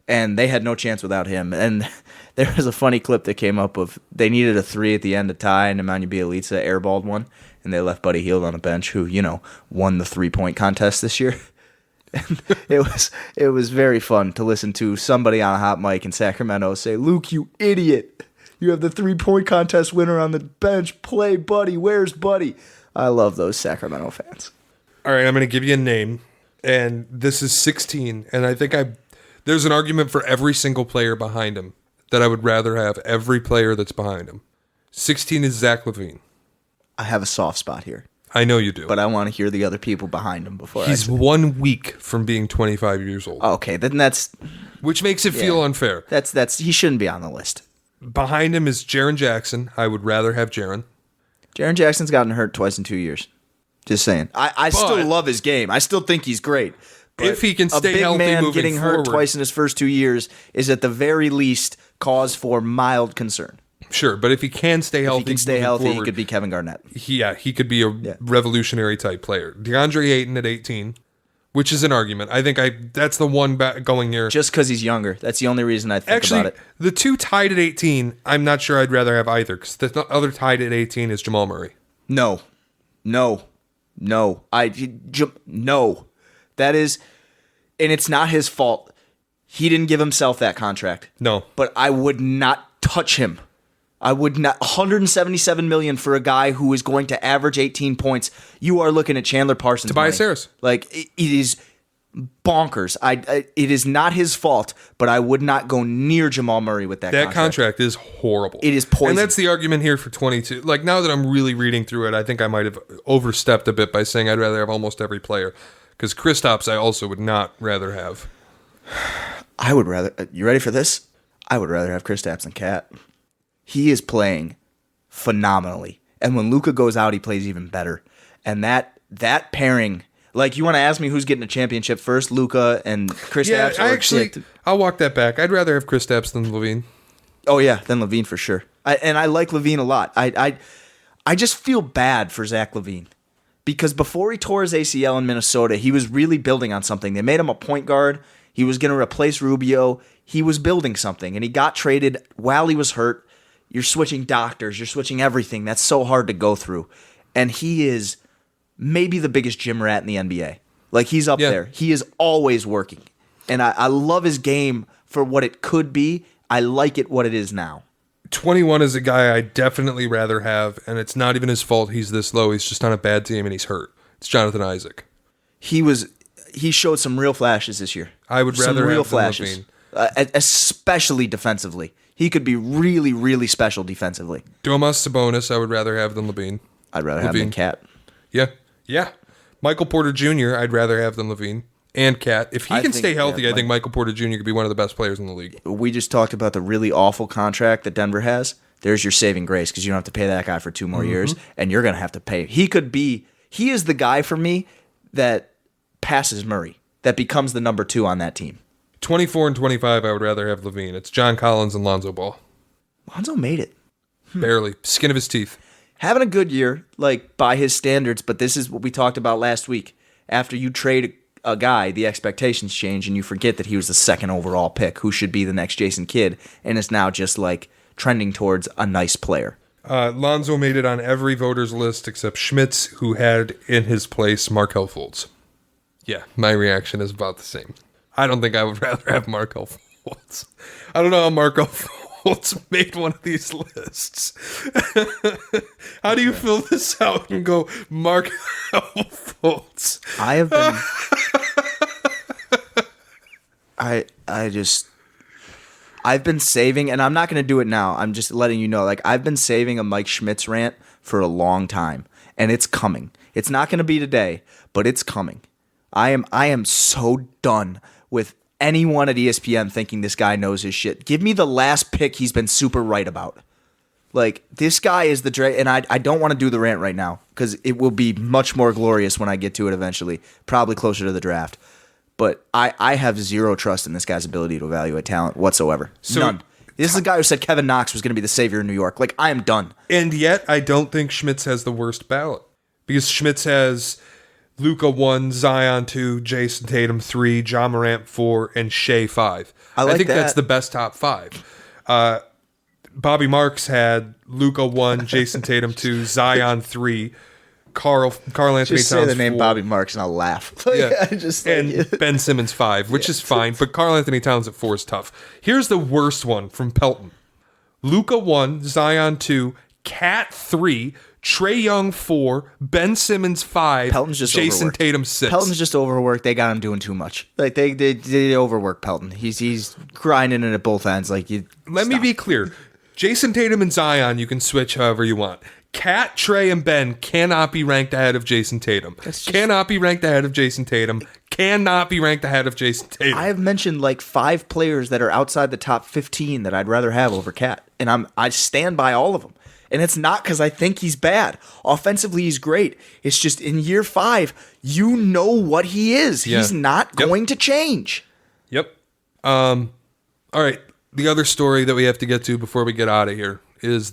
and they had no chance without him. And there was a funny clip that came up of they needed a 3 at the end to tie, and Nemanja Bjelica airballed one. And they left Buddy Hield on the bench, who won the 3-point contest this year. And it was very fun to listen to somebody on a hot mic in Sacramento say, "Luke, you idiot! You have the 3-point contest winner on the bench. Play Buddy. Where's Buddy?" I love those Sacramento fans. All right, I'm going to give you a name, and this is 16. And I think there's an argument for every single player behind him that I would rather have every player that's behind him. 16 is Zach LaVine. I have a soft spot here. I know you do. But I want to hear the other people behind him before He's 1 week from being 25 years old. Okay, then that's Which makes it feel unfair. That's he shouldn't be on the list. Behind him is Jaren Jackson. I would rather have Jaren. Jaren Jackson's gotten hurt twice in 2 years. Just saying. I still love his game. I still think he's great. But If he can stay a big healthy man moving getting forward. hurt twice in his first 2 years is at the very least cause for mild concern. Sure, but if he can stay healthy, If he can stay moving healthy, forward, he could be Kevin Garnett. he could be a revolutionary type player. DeAndre Ayton at 18, which is an argument. I think that's the one going here. Just because he's younger. That's the only reason I think Actually, about it. the two tied at 18, I'm not sure I'd rather have either, because the other tied at 18 is Jamal Murray. No. That is, and it's not his fault. He didn't give himself that contract. No. But I would not touch him. I would not. $177 million for a guy who is going to average 18 points. You are looking at Chandler Parsons. Tobias money. Harris. Like it is bonkers. It is not his fault, but I would not go near Jamal Murray with that. That contract is horrible. It is poison. And that's the argument here for 22. Like, now that I'm really reading through it, I think I might have overstepped a bit by saying I'd rather have almost every player. Because Kristaps, I also would not rather have. I would rather. You ready for this? I would rather have Kristaps than Cat. He is playing phenomenally, and when Luka goes out, he plays even better. And that pairing, like, you want to ask me who's getting a championship first, Luka and Kristaps? Yeah, I'll walk that back. I'd rather have Kristaps than Levine. Oh yeah, then Levine for sure. I like Levine a lot. I just feel bad for Zach Levine because before he tore his ACL in Minnesota, he was really building on something. They made him a point guard. He was going to replace Rubio. He was building something, and he got traded while he was hurt. You're switching doctors. You're switching everything. That's so hard to go through. And he is maybe the biggest gym rat in the NBA. Like, he's up there. He is always working. And I love his game for what it could be. I like it what it is now. 21 is a guy I'd definitely rather have, and it's not even his fault he's this low. He's just on a bad team, and he's hurt. It's Jonathan Isaac. He showed some real flashes this year. I would rather some real have flashes, Levine. Especially defensively. He could be really, really special defensively. Domas Sabonis, I would rather have than Levine. I'd rather have than Cat. Yeah. Michael Porter Jr., I'd rather have than Levine. And Cat. If he can stay healthy, I think Michael Porter Jr. could be one of the best players in the league. We just talked about the really awful contract that Denver has. There's your saving grace because you don't have to pay that guy for 2 more years, and you're going to have to pay. He is the guy for me that passes Murray, that becomes the number 2 on that team. 24 and 25, I would rather have Levine. It's John Collins and Lonzo Ball. Lonzo made it. Barely. Skin of his teeth. Having a good year, like, by his standards, but this is what we talked about last week. After you trade a guy, the expectations change, and you forget that he was the 2nd overall pick, who should be the next Jason Kidd, and is now just, like, trending towards a nice player. Lonzo made it on every voter's list except Schmitz, who had in his place Markelle Fultz. Yeah, my reaction is about the same. I don't think I would rather have Markelle Fultz. I don't know how Markelle Fultz made one of these lists. How do you fill this out and go Markelle Fultz? I have been... I've been saving, and I'm not going to do it now. I'm just letting you know. Like, I've been saving a Mike Schmitz rant for a long time, and it's coming. It's not going to be today, but it's coming. I am so done with anyone at ESPN thinking this guy knows his shit. Give me the last pick he's been super right about. Like, this guy is the and I don't want to do the rant right now because it will be much more glorious when I get to it eventually, probably closer to the draft. But I have zero trust in this guy's ability to evaluate talent whatsoever. None. This is a guy who said Kevin Knox was going to be the savior in New York. Like, I am done. And yet, I don't think Schmitz has the worst ballot. Because Schmitz has Luka 1, Zion 2, Jason Tatum 3, Ja Morant 4, and Shea 5. I think that's the best top 5. Bobby Marks had Luka 1, Jason Tatum 2, Zion 3, Carl Anthony Just Towns say the name 4. Bobby Marks and I'll laugh. And Ben Simmons 5, which is fine, but Carl Anthony Towns at 4 is tough. Here's the worst one from Pelton. Luka 1, Zion 2, Cat 3, Trae Young 4, Ben Simmons 5, Pelton's just Jason overworked. Tatum 6. Pelton's just overworked. They got him doing too much. Like, they overwork Pelton. He's grinding it at both ends. Like, Let me be clear. Jason Tatum and Zion, you can switch however you want. Cat, Trey, and Ben cannot be ranked ahead of Jason Tatum. Cannot be ranked ahead of Jason Tatum. Cannot be ranked ahead of Jason Tatum. I have mentioned like 5 players that are outside the top 15 that I'd rather have over Cat, and I stand by all of them. And it's not because I think he's bad. Offensively, he's great. It's just in year 5, you know what he is. Yeah. He's not going to change. Yep. All right. The other story that we have to get to before we get out of here is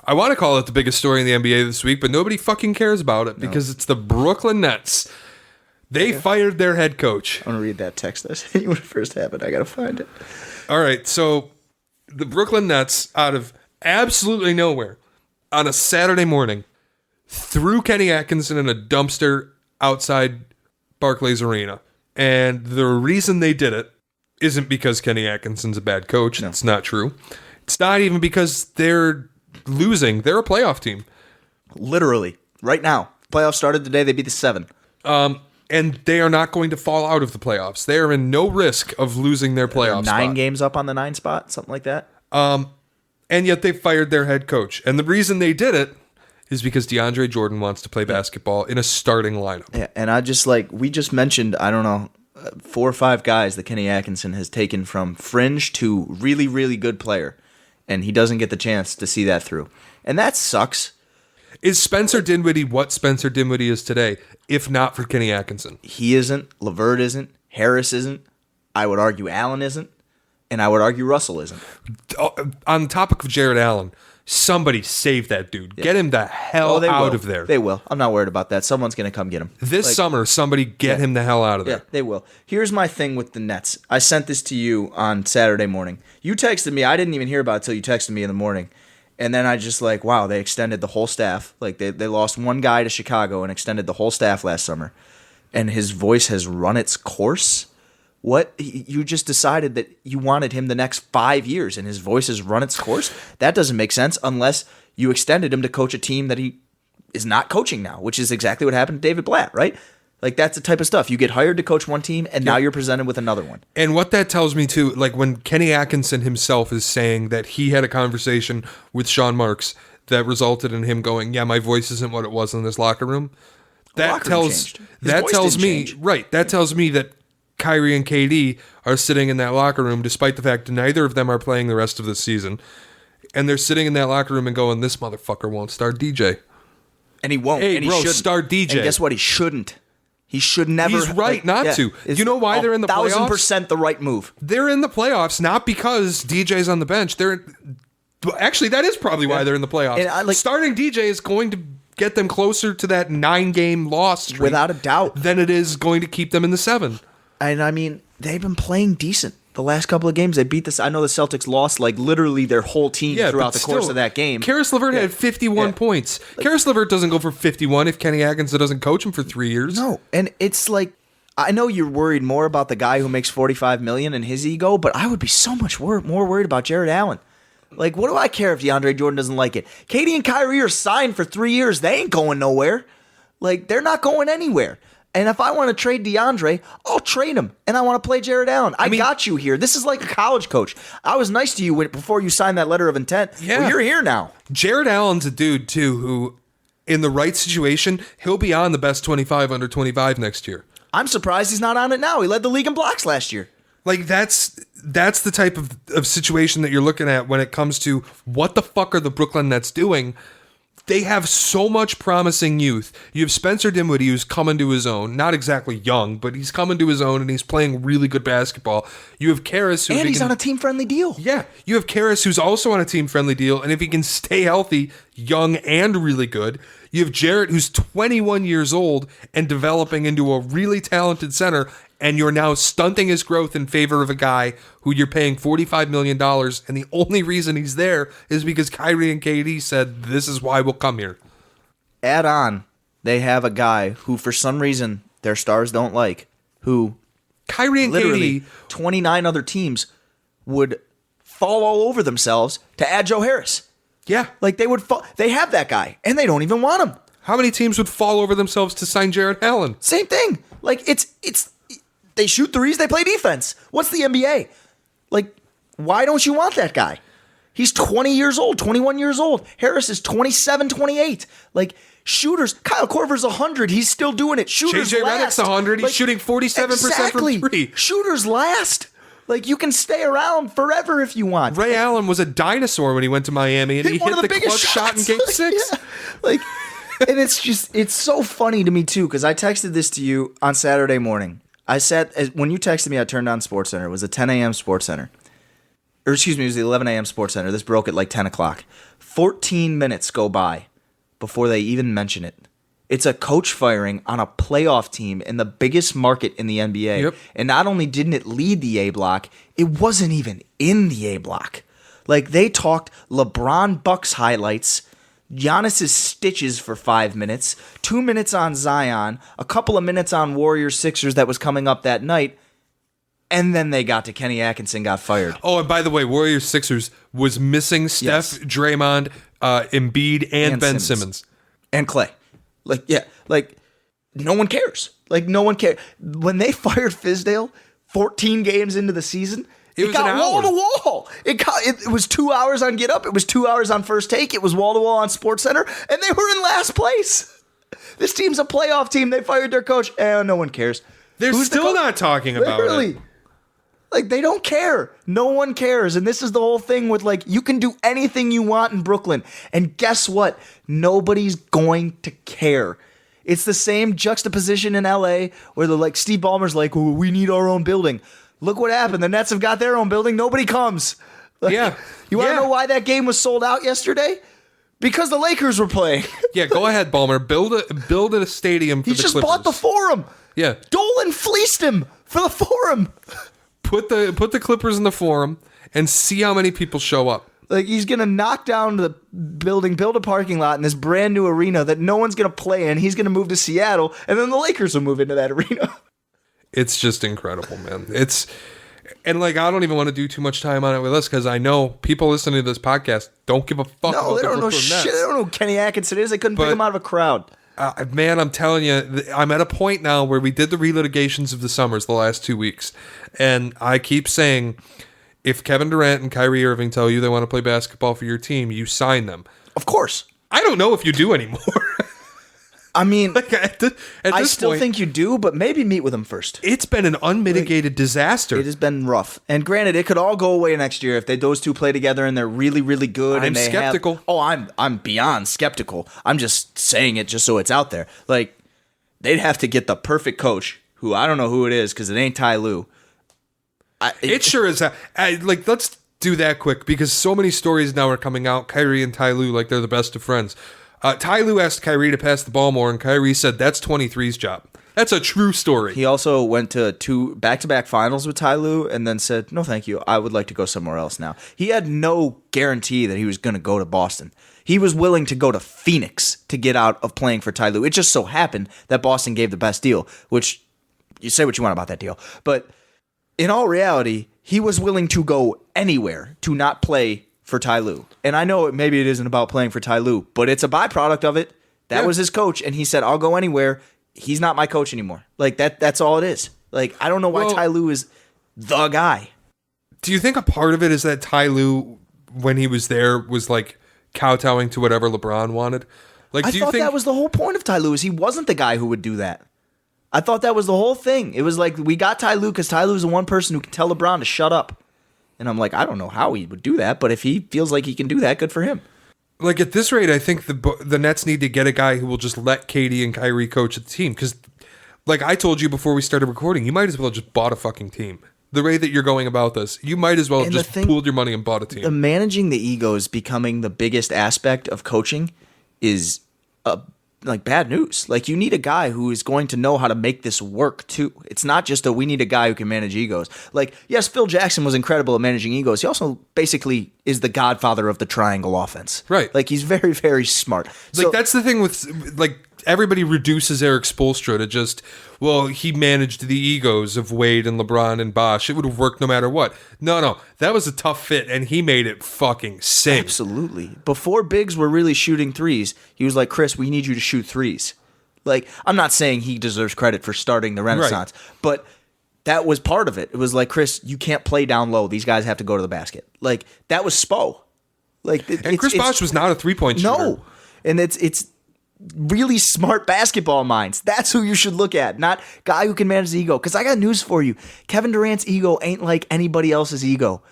I want to call it the biggest story in the NBA this week, but nobody fucking cares about it because it's the Brooklyn Nets. They fired their head coach. I'm going to read that text I sent you when it first happened. I got to find it. All right. So the Brooklyn Nets, out of absolutely nowhere, on a Saturday morning, threw Kenny Atkinson in a dumpster outside Barclays Arena. And the reason they did it isn't because Kenny Atkinson's a bad coach. No. It's not true. It's not even because they're losing. They're a playoff team. Literally. Right now. Playoffs started today. They beat the 7. And they are not going to fall out of the playoffs. They are in no risk of losing their playoff 9 spot. games up on the 9 spot, something like that. And yet they fired their head coach. And the reason they did it is because DeAndre Jordan wants to play basketball in a starting lineup. Yeah, and we just mentioned, I don't know, 4 or 5 guys that Kenny Atkinson has taken from fringe to really, really good player. And he doesn't get the chance to see that through. And that sucks. Is Spencer Dinwiddie what Spencer Dinwiddie is today, if not for Kenny Atkinson? He isn't. LeVert isn't. Harris isn't. I would argue Allen isn't. And I would argue Russell isn't. On the topic of Jared Allen, somebody save that dude. Yeah. Get him the hell out of there. They will. I'm not worried about that. Someone's going to come get him. This summer, somebody get him the hell out of there. Yeah, they will. Here's my thing with the Nets. I sent this to you on Saturday morning. You texted me. I didn't even hear about it until you texted me in the morning. And then I just wow, they extended the whole staff. Like they lost one guy to Chicago and extended the whole staff last summer. And his voice has run its course. What? You just decided that you wanted him the next 5 years and his voice has run its course? That doesn't make sense unless you extended him to coach a team that he is not coaching now, which is exactly what happened to David Blatt, right? Like, that's the type of stuff. You get hired to coach one team, and now you're presented with another one. And what that tells me, too, like when Kenny Atkinson himself is saying that he had a conversation with Sean Marks that resulted in him going, yeah, my voice isn't what it was in this locker room. That tells me that Kyrie and KD are sitting in that locker room, despite the fact that neither of them are playing the rest of the season. And they're sitting in that locker room and going, this motherfucker won't start DJ. And he won't. Hey, and he bro, shouldn't. Start DJ. And guess what? He shouldn't. He should never. He's right not to. You know why they're in the playoffs? 1,000% the right move. They're in the playoffs not because DJ's on the bench. Actually, that is probably why they're in the playoffs. And starting DJ is going to get them closer to that 9-game loss streak without a doubt than it is going to keep them in the 7. And I mean, they've been playing decent. The last couple of games, they beat this. I know the Celtics lost literally their whole team throughout the course of that game. Karis LeVert had 51 points. Karis LeVert doesn't go for 51 if Kenny Atkinson doesn't coach him for 3 years. No, and it's like, I know you're worried more about the guy who makes $45 million and his ego, but I would be so much more worried about Jared Allen. Like, what do I care if DeAndre Jordan doesn't like it? KD and Kyrie are signed for 3 years. They ain't going nowhere. Like, they're not going anywhere. And if I want to trade DeAndre, I'll trade him. And I want to play Jared Allen. I got you here. This is like a college coach. I was nice to you before you signed that letter of intent. Yeah. Well, you're here now. Jared Allen's a dude, too, who, in the right situation, he'll be on the best 25 under 25 next year. I'm surprised he's not on it now. He led the league in blocks last year. Like, that's the type of situation that you're looking at when it comes to what the fuck are the Brooklyn Nets doing. They have so much promising youth. You have Spencer Dinwiddie, who's coming to his own. Not exactly young, but he's coming to his own, and he's playing really good basketball. You have Karis, and he's on a team-friendly deal. Yeah. You have Karis, who's also on a team-friendly deal, and if he can stay healthy, young and really good. You have Jarrett, who's 21 years old and developing into a really talented center, and you're now stunting his growth in favor of a guy who you're paying $45 million, and the only reason he's there is because Kyrie and KD said, this is why we'll come here. Add on, they have a guy who, for some reason, their stars don't like, who Kyrie and literally KD, 29 other teams would fall all over themselves to add Joe Harris. Yeah. Like, they have that guy, and they don't even want him. How many teams would fall over themselves to sign Jared Allen? Same thing. Like, they shoot threes, they play defense. What's the NBA? Like, why don't you want that guy? He's 20 years old, 21 years old. Harris is 27, 28. Like, shooters, Kyle Korver's 100. He's still doing it. Shooters JJ last. Redick's 100. He's Like, shooting 47% from three. Shooters last. Like, you can stay around forever if you want. Ray Allen was a dinosaur when he went to Miami, and he one hit of the biggest clutch shot in Game 6. Yeah. Like, and it's so funny to me, too, because I texted this to you on Saturday morning. When you texted me, I turned on SportsCenter. It was a 10 a.m. SportsCenter. Or excuse me, it was the 11 a.m. SportsCenter. This broke at like 10 o'clock. 14 minutes go by before they even mention it. It's a coach firing on a playoff team in the biggest market in the NBA. Yep. And not only didn't it lead the A block, it wasn't even in the A block. Like, they talked LeBron Bucks highlights, Giannis's stitches for 5 minutes, 2 minutes on Zion, a couple of minutes on Warriors Sixers that was coming up that night, and then they got to Kenny Atkinson got fired. Oh, and by the way, Warriors Sixers was missing Steph, Draymond, Embiid, and Ben Simmons. And Clay. Like, no one cares. Like, no one cares. When they fired Fizdale 14 games into the season, it was got an wall hour. to wall. It was 2 hours on Get Up. It was 2 hours on First Take. It was wall to wall on SportsCenter, and they were in last place. This team's a playoff team. They fired their coach, and no one cares. They're still not talking about it. Like, they don't care. No one cares. And this is the whole thing with, like, you can do anything you want in Brooklyn. And guess what? Nobody's going to care. It's the same juxtaposition in LA where they're like, Steve Ballmer's like, oh, we need our own building. Look what happened. The Nets have got their own building. Nobody comes. Like, Yeah. You want to Yeah. know why that game was sold out yesterday? Because the Lakers were playing. Yeah, go ahead, Ballmer. Build a stadium for He the just Clippers. bought the Forum. Yeah. Dolan fleeced him for the Forum. Put the Clippers in the Forum and see how many people show up. Like, he's going to knock down the building, build a parking lot in this brand new arena that no one's going to play in. He's going to move to Seattle, and then the Lakers will move into that arena. It's just incredible, man. And like, I don't even want to do too much time on it with us because I know people listening to this podcast don't give a fuck No, about they the don't know Brooklyn shit. Nets. They don't know who Kenny Atkinson is. They couldn't pick But- him out of a crowd. Man, I'm telling you, I'm at a point now where we did the relitigations of the Summers the last 2 weeks. And I keep saying, if Kevin Durant and Kyrie Irving tell you they want to play basketball for your team, you sign them. Of course. I don't know if you do anymore. I mean, Like, at this I still point, think you do, but maybe meet with him first. it's been an unmitigated disaster. It has been rough. And granted, it could all go away next year if those two play together and they're really, really good. I'm and they skeptical. I'm beyond skeptical. I'm just saying it just so it's out there. Like, they'd have to get the perfect coach, who I don't know who it is because it ain't Ty Lue. It sure is. Like, let's do that quick because so many stories now are coming out. Kyrie and Ty Lue, like they're the best of friends. Ty Lue asked Kyrie to pass the ball more, and Kyrie said that's 23's job. That's a true story. He also went to 2 back-to-back finals with Ty Lue and then said, no, thank you. I would like to go somewhere else now. He had no guarantee that he was going to go to Boston. He was willing to go to Phoenix to get out of playing for Ty Lue. It just so happened that Boston gave the best deal, which you say what you want about that deal. But in all reality, he was willing to go anywhere to not play for Ty Lue. And I know maybe it isn't about playing for Ty Lue, but it's a byproduct of it. That was his coach, and he said, I'll go anywhere. He's not my coach anymore. Like, that's all it is. Like, I don't know why Ty Lue is the guy. Do you think a part of it is that Ty Lue, when he was there, was like kowtowing to whatever LeBron wanted? Like, I do you thought think that was the whole point of Ty Lue, is he wasn't the guy who would do that. I thought that was the whole thing. It was like, we got Ty Lue because Ty Lue is the one person who can tell LeBron to shut up. And I'm like, I don't know how he would do that, but if he feels like he can do that, good for him. like at this rate, I think the Nets need to get a guy who will just let KD and Kyrie coach the team because, like I told you before we started recording, you might as well just bought a fucking team. The way that you're going about this, you might as well have just pooled your money and bought a team. The managing the egos becoming the biggest aspect of coaching is like bad news. Like, you need a guy who is going to know how to make this work too. It's not just we need a guy who can manage egos. Like, yes, Phil Jackson was incredible at managing egos. He also basically is the godfather of the triangle offense. Right. Like, he's very, very smart. Like, that's the thing with, like, everybody reduces Eric Spoelstra to just, well, he managed the egos of Wade and LeBron and Bosh. It would have worked no matter what. No, that was a tough fit, and he made it fucking sing. Absolutely. Before bigs were really shooting threes, he was like, Chris, we need you to shoot threes. Like, I'm not saying he deserves credit for starting the Renaissance, but that was part of it. It was like, Chris, you can't play down low. These guys have to go to the basket. Like, that was Spo. Like, And Chris Bosh was not a 3-point shooter. No, and it's really smart basketball minds. That's who you should look at, not guy who can manage the ego. Because I got news for you. Kevin Durant's ego ain't like anybody else's ego.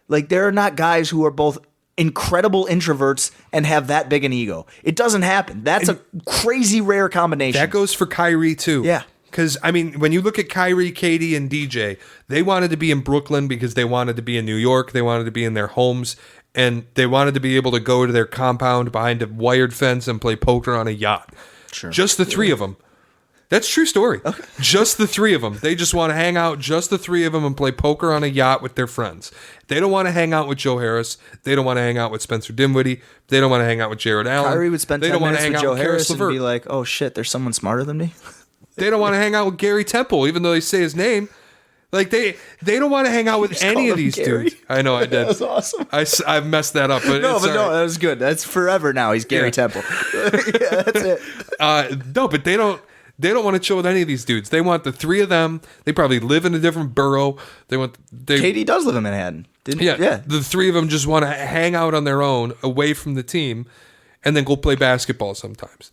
Like, there are not guys who are both incredible introverts and have that big an ego. It doesn't happen. That's a crazy rare combination. That goes for Kyrie, too. Yeah. Because, I mean, when you look at Kyrie, Katie, and DJ, they wanted to be in Brooklyn because they wanted to be in New York. They wanted to be in their homes. And they wanted to be able to go to their compound behind a wired fence and play poker on a yacht. Sure. Just the three of them. That's a true story. Okay. Just the three of them. They just want to hang out, just the three of them, and play poker on a yacht with their friends. They don't want to hang out with Joe Harris. They don't want to hang out with Spencer Dinwiddie. They don't want to hang out with Jared Allen. Kyrie would spend they 10 don't want minutes to hang with out Joe with Harris Karis and LeVert. be like, oh shit, there's someone smarter than me. They don't want to hang out with Gary Temple, even though they say his name. Like, they don't want to hang out with any of these Gary? dudes. I know, I did. That was awesome. I've messed that up. But No, it's but no, all right. that was good. That's forever now. He's Gary Yeah. Temple. Yeah, that's it. No, but they don't want to chill with any of these dudes. They want the three of them. They probably live in a different borough. Katie does live in Manhattan. Yeah. The three of them just want to hang out on their own, away from the team, and then go play basketball sometimes.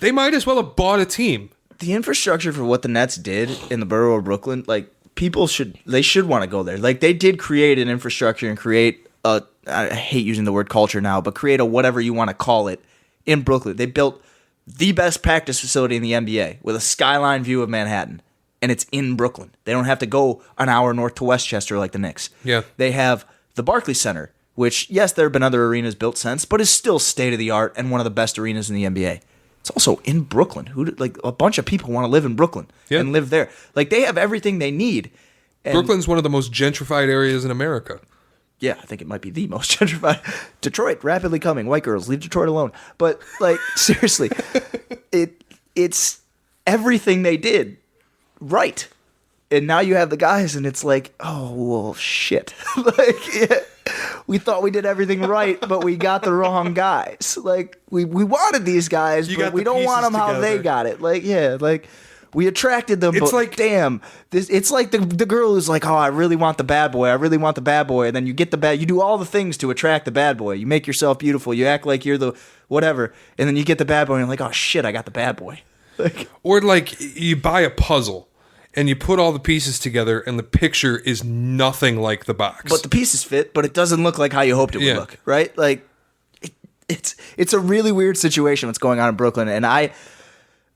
They might as well have bought a team. The infrastructure for what the Nets did in the borough of Brooklyn, like, people should want to go there. Like, they did create an infrastructure and create a, I hate using the word culture now, but create a whatever you want to call it in Brooklyn. They built the best practice facility in the NBA with a skyline view of Manhattan, and it's in Brooklyn. They don't have to go an hour north to Westchester like the Knicks. Yeah. They have the Barclays Center, which, yes, there have been other arenas built since, but is still state-of-the-art and one of the best arenas in the NBA. It's also in Brooklyn. Like, a bunch of people want to live in Brooklyn and live there. Like, they have everything they need. And Brooklyn's one of the most gentrified areas in America. yeah, I think it might be the most gentrified. Detroit, rapidly coming. White girls, leave Detroit alone. But, like, seriously, it's everything they did right. And now you have the guys, and it's like, oh, well, shit. Like, yeah, we thought we did everything right, but we got the wrong guys. Like, we wanted these guys, but we don't want them how they got it. Like, yeah, like, we attracted them, It's but like- damn, it's like the girl who's like, oh, I really want the bad boy. I really want the bad boy. And then you get the bad, you do all the things to attract the bad boy. You make yourself beautiful. You act like you're the whatever. And then you get the bad boy, and you're like, oh, shit, I got the bad boy. Like, Or, like, you buy a puzzle, and you put all the pieces together, and the picture is nothing like the box. but the pieces fit, but it doesn't look like how you hoped it would Yeah. look, right? Like, it's a really weird situation what's going on in Brooklyn, and I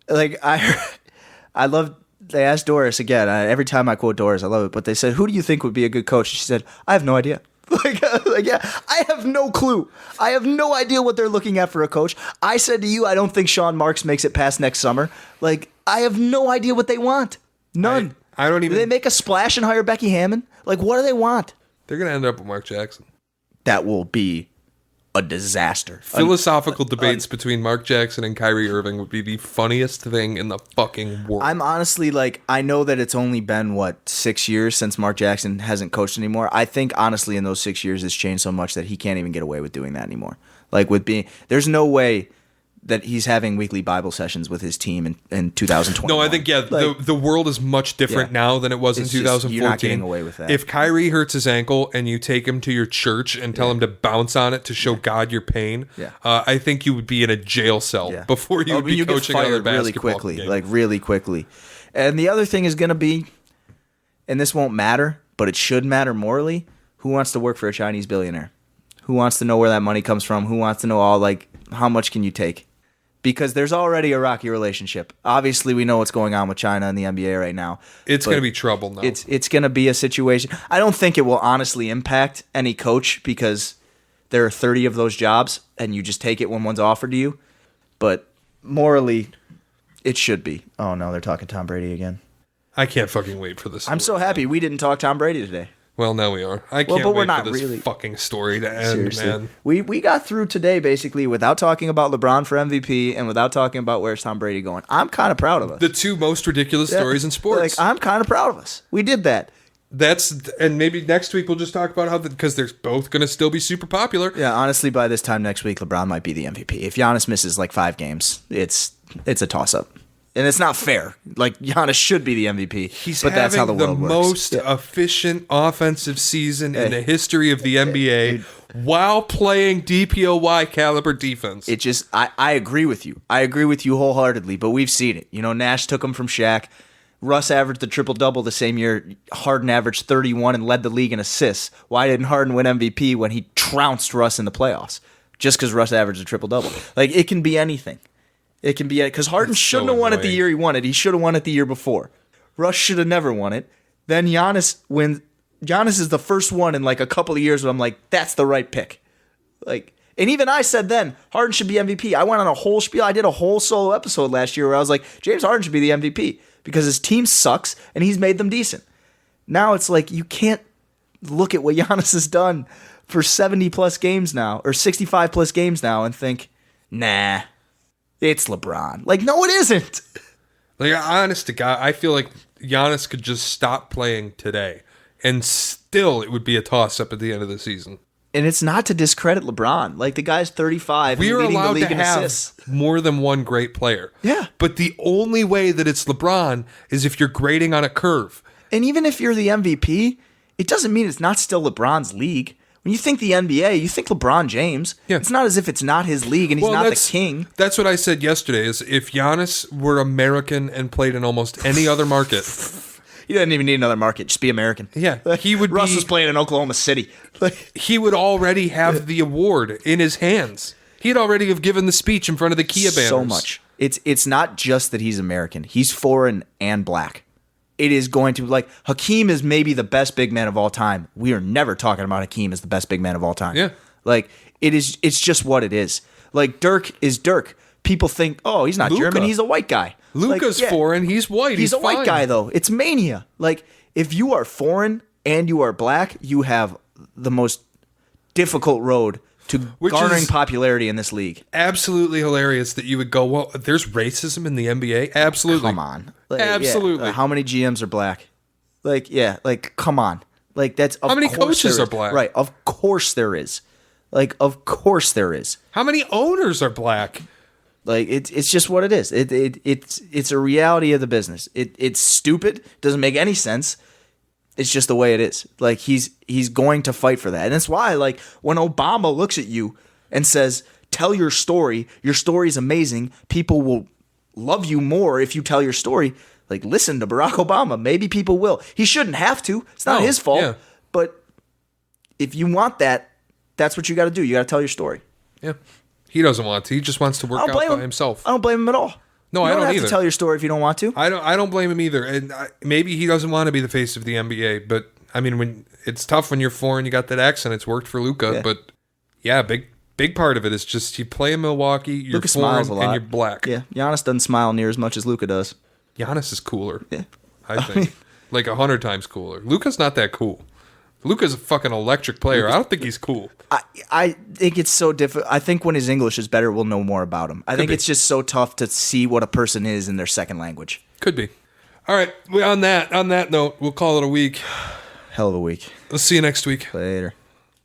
love. They asked Doris again. Every time I quote Doris, I love it. But they said, "Who do you think would be a good coach?" She said, "I have no idea." Like, yeah, I have no clue. I have no idea what they're looking at for a coach. I said to you, I don't think Sean Marks makes it past next summer. Like, I have no idea what they want. None. I don't even. Do they make a splash and hire Becky Hammon? Like, what do they want? They're going to end up with Mark Jackson. That will be a disaster. Philosophical debates between Mark Jackson and Kyrie Irving would be the funniest thing in the fucking world. I'm honestly like, I know that it's only been, 6 years since Mark Jackson hasn't coached anymore. I think, honestly, in those 6 years, it's changed so much that he can't even get away with doing that anymore. Like, there's no way that he's having weekly Bible sessions with his team in 2020. No, I think, the world is much different now than it was in It's just, 2014. you're not getting away with that. If Kyrie hurts his ankle and you take him to your church and tell him to bounce on it to show God your pain, I think you would be in a jail cell before you would be coaching another basketball really quickly, game. like really quickly. And the other thing is going to be, and this won't matter, but it should matter morally, who wants to work for a Chinese billionaire? Who wants to know where that money comes from? Who wants to know how much can you take? Because there's already a rocky relationship. Obviously, we know what's going on with China and the NBA right now. It's going to be trouble now. It's going to be a situation. I don't think it will honestly impact any coach because there are 30 of those jobs and you just take it when one's offered to you. But morally, it should be. Oh, no, they're talking Tom Brady again. I can't fucking wait for this. I'm so happy we didn't talk Tom Brady today. Well, now we are. I can't but we're wait not for this really. fucking story to end, Seriously. man. We got through today basically without talking about LeBron for MVP and without talking about where's Tom Brady going. I'm kind of proud of us. The two most ridiculous stories in sports. Like, I'm kind of proud of us. We did that. And maybe next week we'll just talk about how, because they're both going to still be super popular. Yeah, honestly, by this time next week, LeBron might be the MVP. If Giannis misses 5 games, it's a toss-up. And it's not fair. Like, Giannis should be the MVP, but that's how the world works. Most efficient offensive season in the history of the NBA while playing DPOY caliber defense. It just, I agree with you. I agree with you wholeheartedly, but we've seen it. You know, Nash took him from Shaq. Russ averaged the triple-double the same year. Harden averaged 31 and led the league in assists. Why didn't Harden win MVP when he trounced Russ in the playoffs? Just because Russ averaged a triple-double. Like, it can be anything. It can be because Harden shouldn't have won it the year he won it. He should have won it the year before. Russ should have never won it. Then Giannis is the first one in like a couple of years where I'm like, that's the right pick. Like, and even I said then Harden should be MVP. I went on a whole spiel. I did a whole solo episode last year where I was like, James Harden should be the MVP because his team sucks and he's made them decent. Now it's like you can't look at what Giannis has done for 70 plus games now or 65 plus games now and think, nah. It's LeBron. Like, no, it isn't. Like, honest to God, I feel like Giannis could just stop playing today, and still it would be a toss-up at the end of the season. And it's not to discredit LeBron. Like, the guy's 35 and leading the league in assists. More than one great player. Yeah. But the only way that it's LeBron is if you're grading on a curve. And even if you're the MVP, it doesn't mean it's not still LeBron's league. When you think the NBA, you think LeBron James. Yeah. It's not as if it's not his league and he's not the king. That's what I said yesterday, is if Giannis were American and played in almost any other market. He doesn't even need another market. Just be American. Yeah. He would Russ was playing in Oklahoma City. He would already have the award in his hands. He'd already have given the speech in front of the Kia banners. So much. It's not just that he's American. He's foreign and black. It is going to, like, Hakeem is maybe the best big man of all time. We are never talking about Hakeem as the best big man of all time. Yeah. Like, it's just what it is. Like, Dirk is Dirk. People think, oh, he's not German, he's a white guy. Luka's foreign, he's white. He's a white guy, though. It's mania. Like, if you are foreign and you are black, you have the most difficult road to garnering popularity in this league. Absolutely hilarious that you would go, well, there's racism in the NBA? Absolutely. Come on. Like, absolutely. Yeah, how many GMs are black? Like, yeah, like, come on. Like, that's, of how many course coaches are black? Right, of course there is. Like, of course there is. How many owners are black? Like, it's just what it is. It's a reality of the business. It's stupid. Doesn't make any sense. It's just the way it is. Like, he's going to fight for that. And that's why, like, when Obama looks at you and says, tell your story is amazing, people will love you more if you tell your story. Like, listen to Barack Obama. Maybe people will. He shouldn't have to. It's not his fault. Yeah. But if you want that, that's what you got to do. You got to tell your story. Yeah. He doesn't want to. He just wants to work out by himself. I don't blame him at all. No, I don't either. You don't have to tell your story if you don't want to. I don't blame him either. And maybe he doesn't want to be the face of the NBA, but I mean, when it's tough when you're foreign, you got that accent. It's worked for Luka, but yeah, big part of it is just you play in Milwaukee, you're Luka foreign, smiles a lot. and you're black. Yeah, Giannis doesn't smile near as much as Luka does. Giannis is cooler. Yeah, I think like 100 times cooler. Luka's not that cool. Luka's a fucking electric player. I don't think he's cool. I think it's so difficult. I think when his English is better, we'll know more about him. I think it's just so tough to see what a person is in their second language. Could be. All right. On that note, we'll call it a week. Hell of a week. We'll see you next week. Later.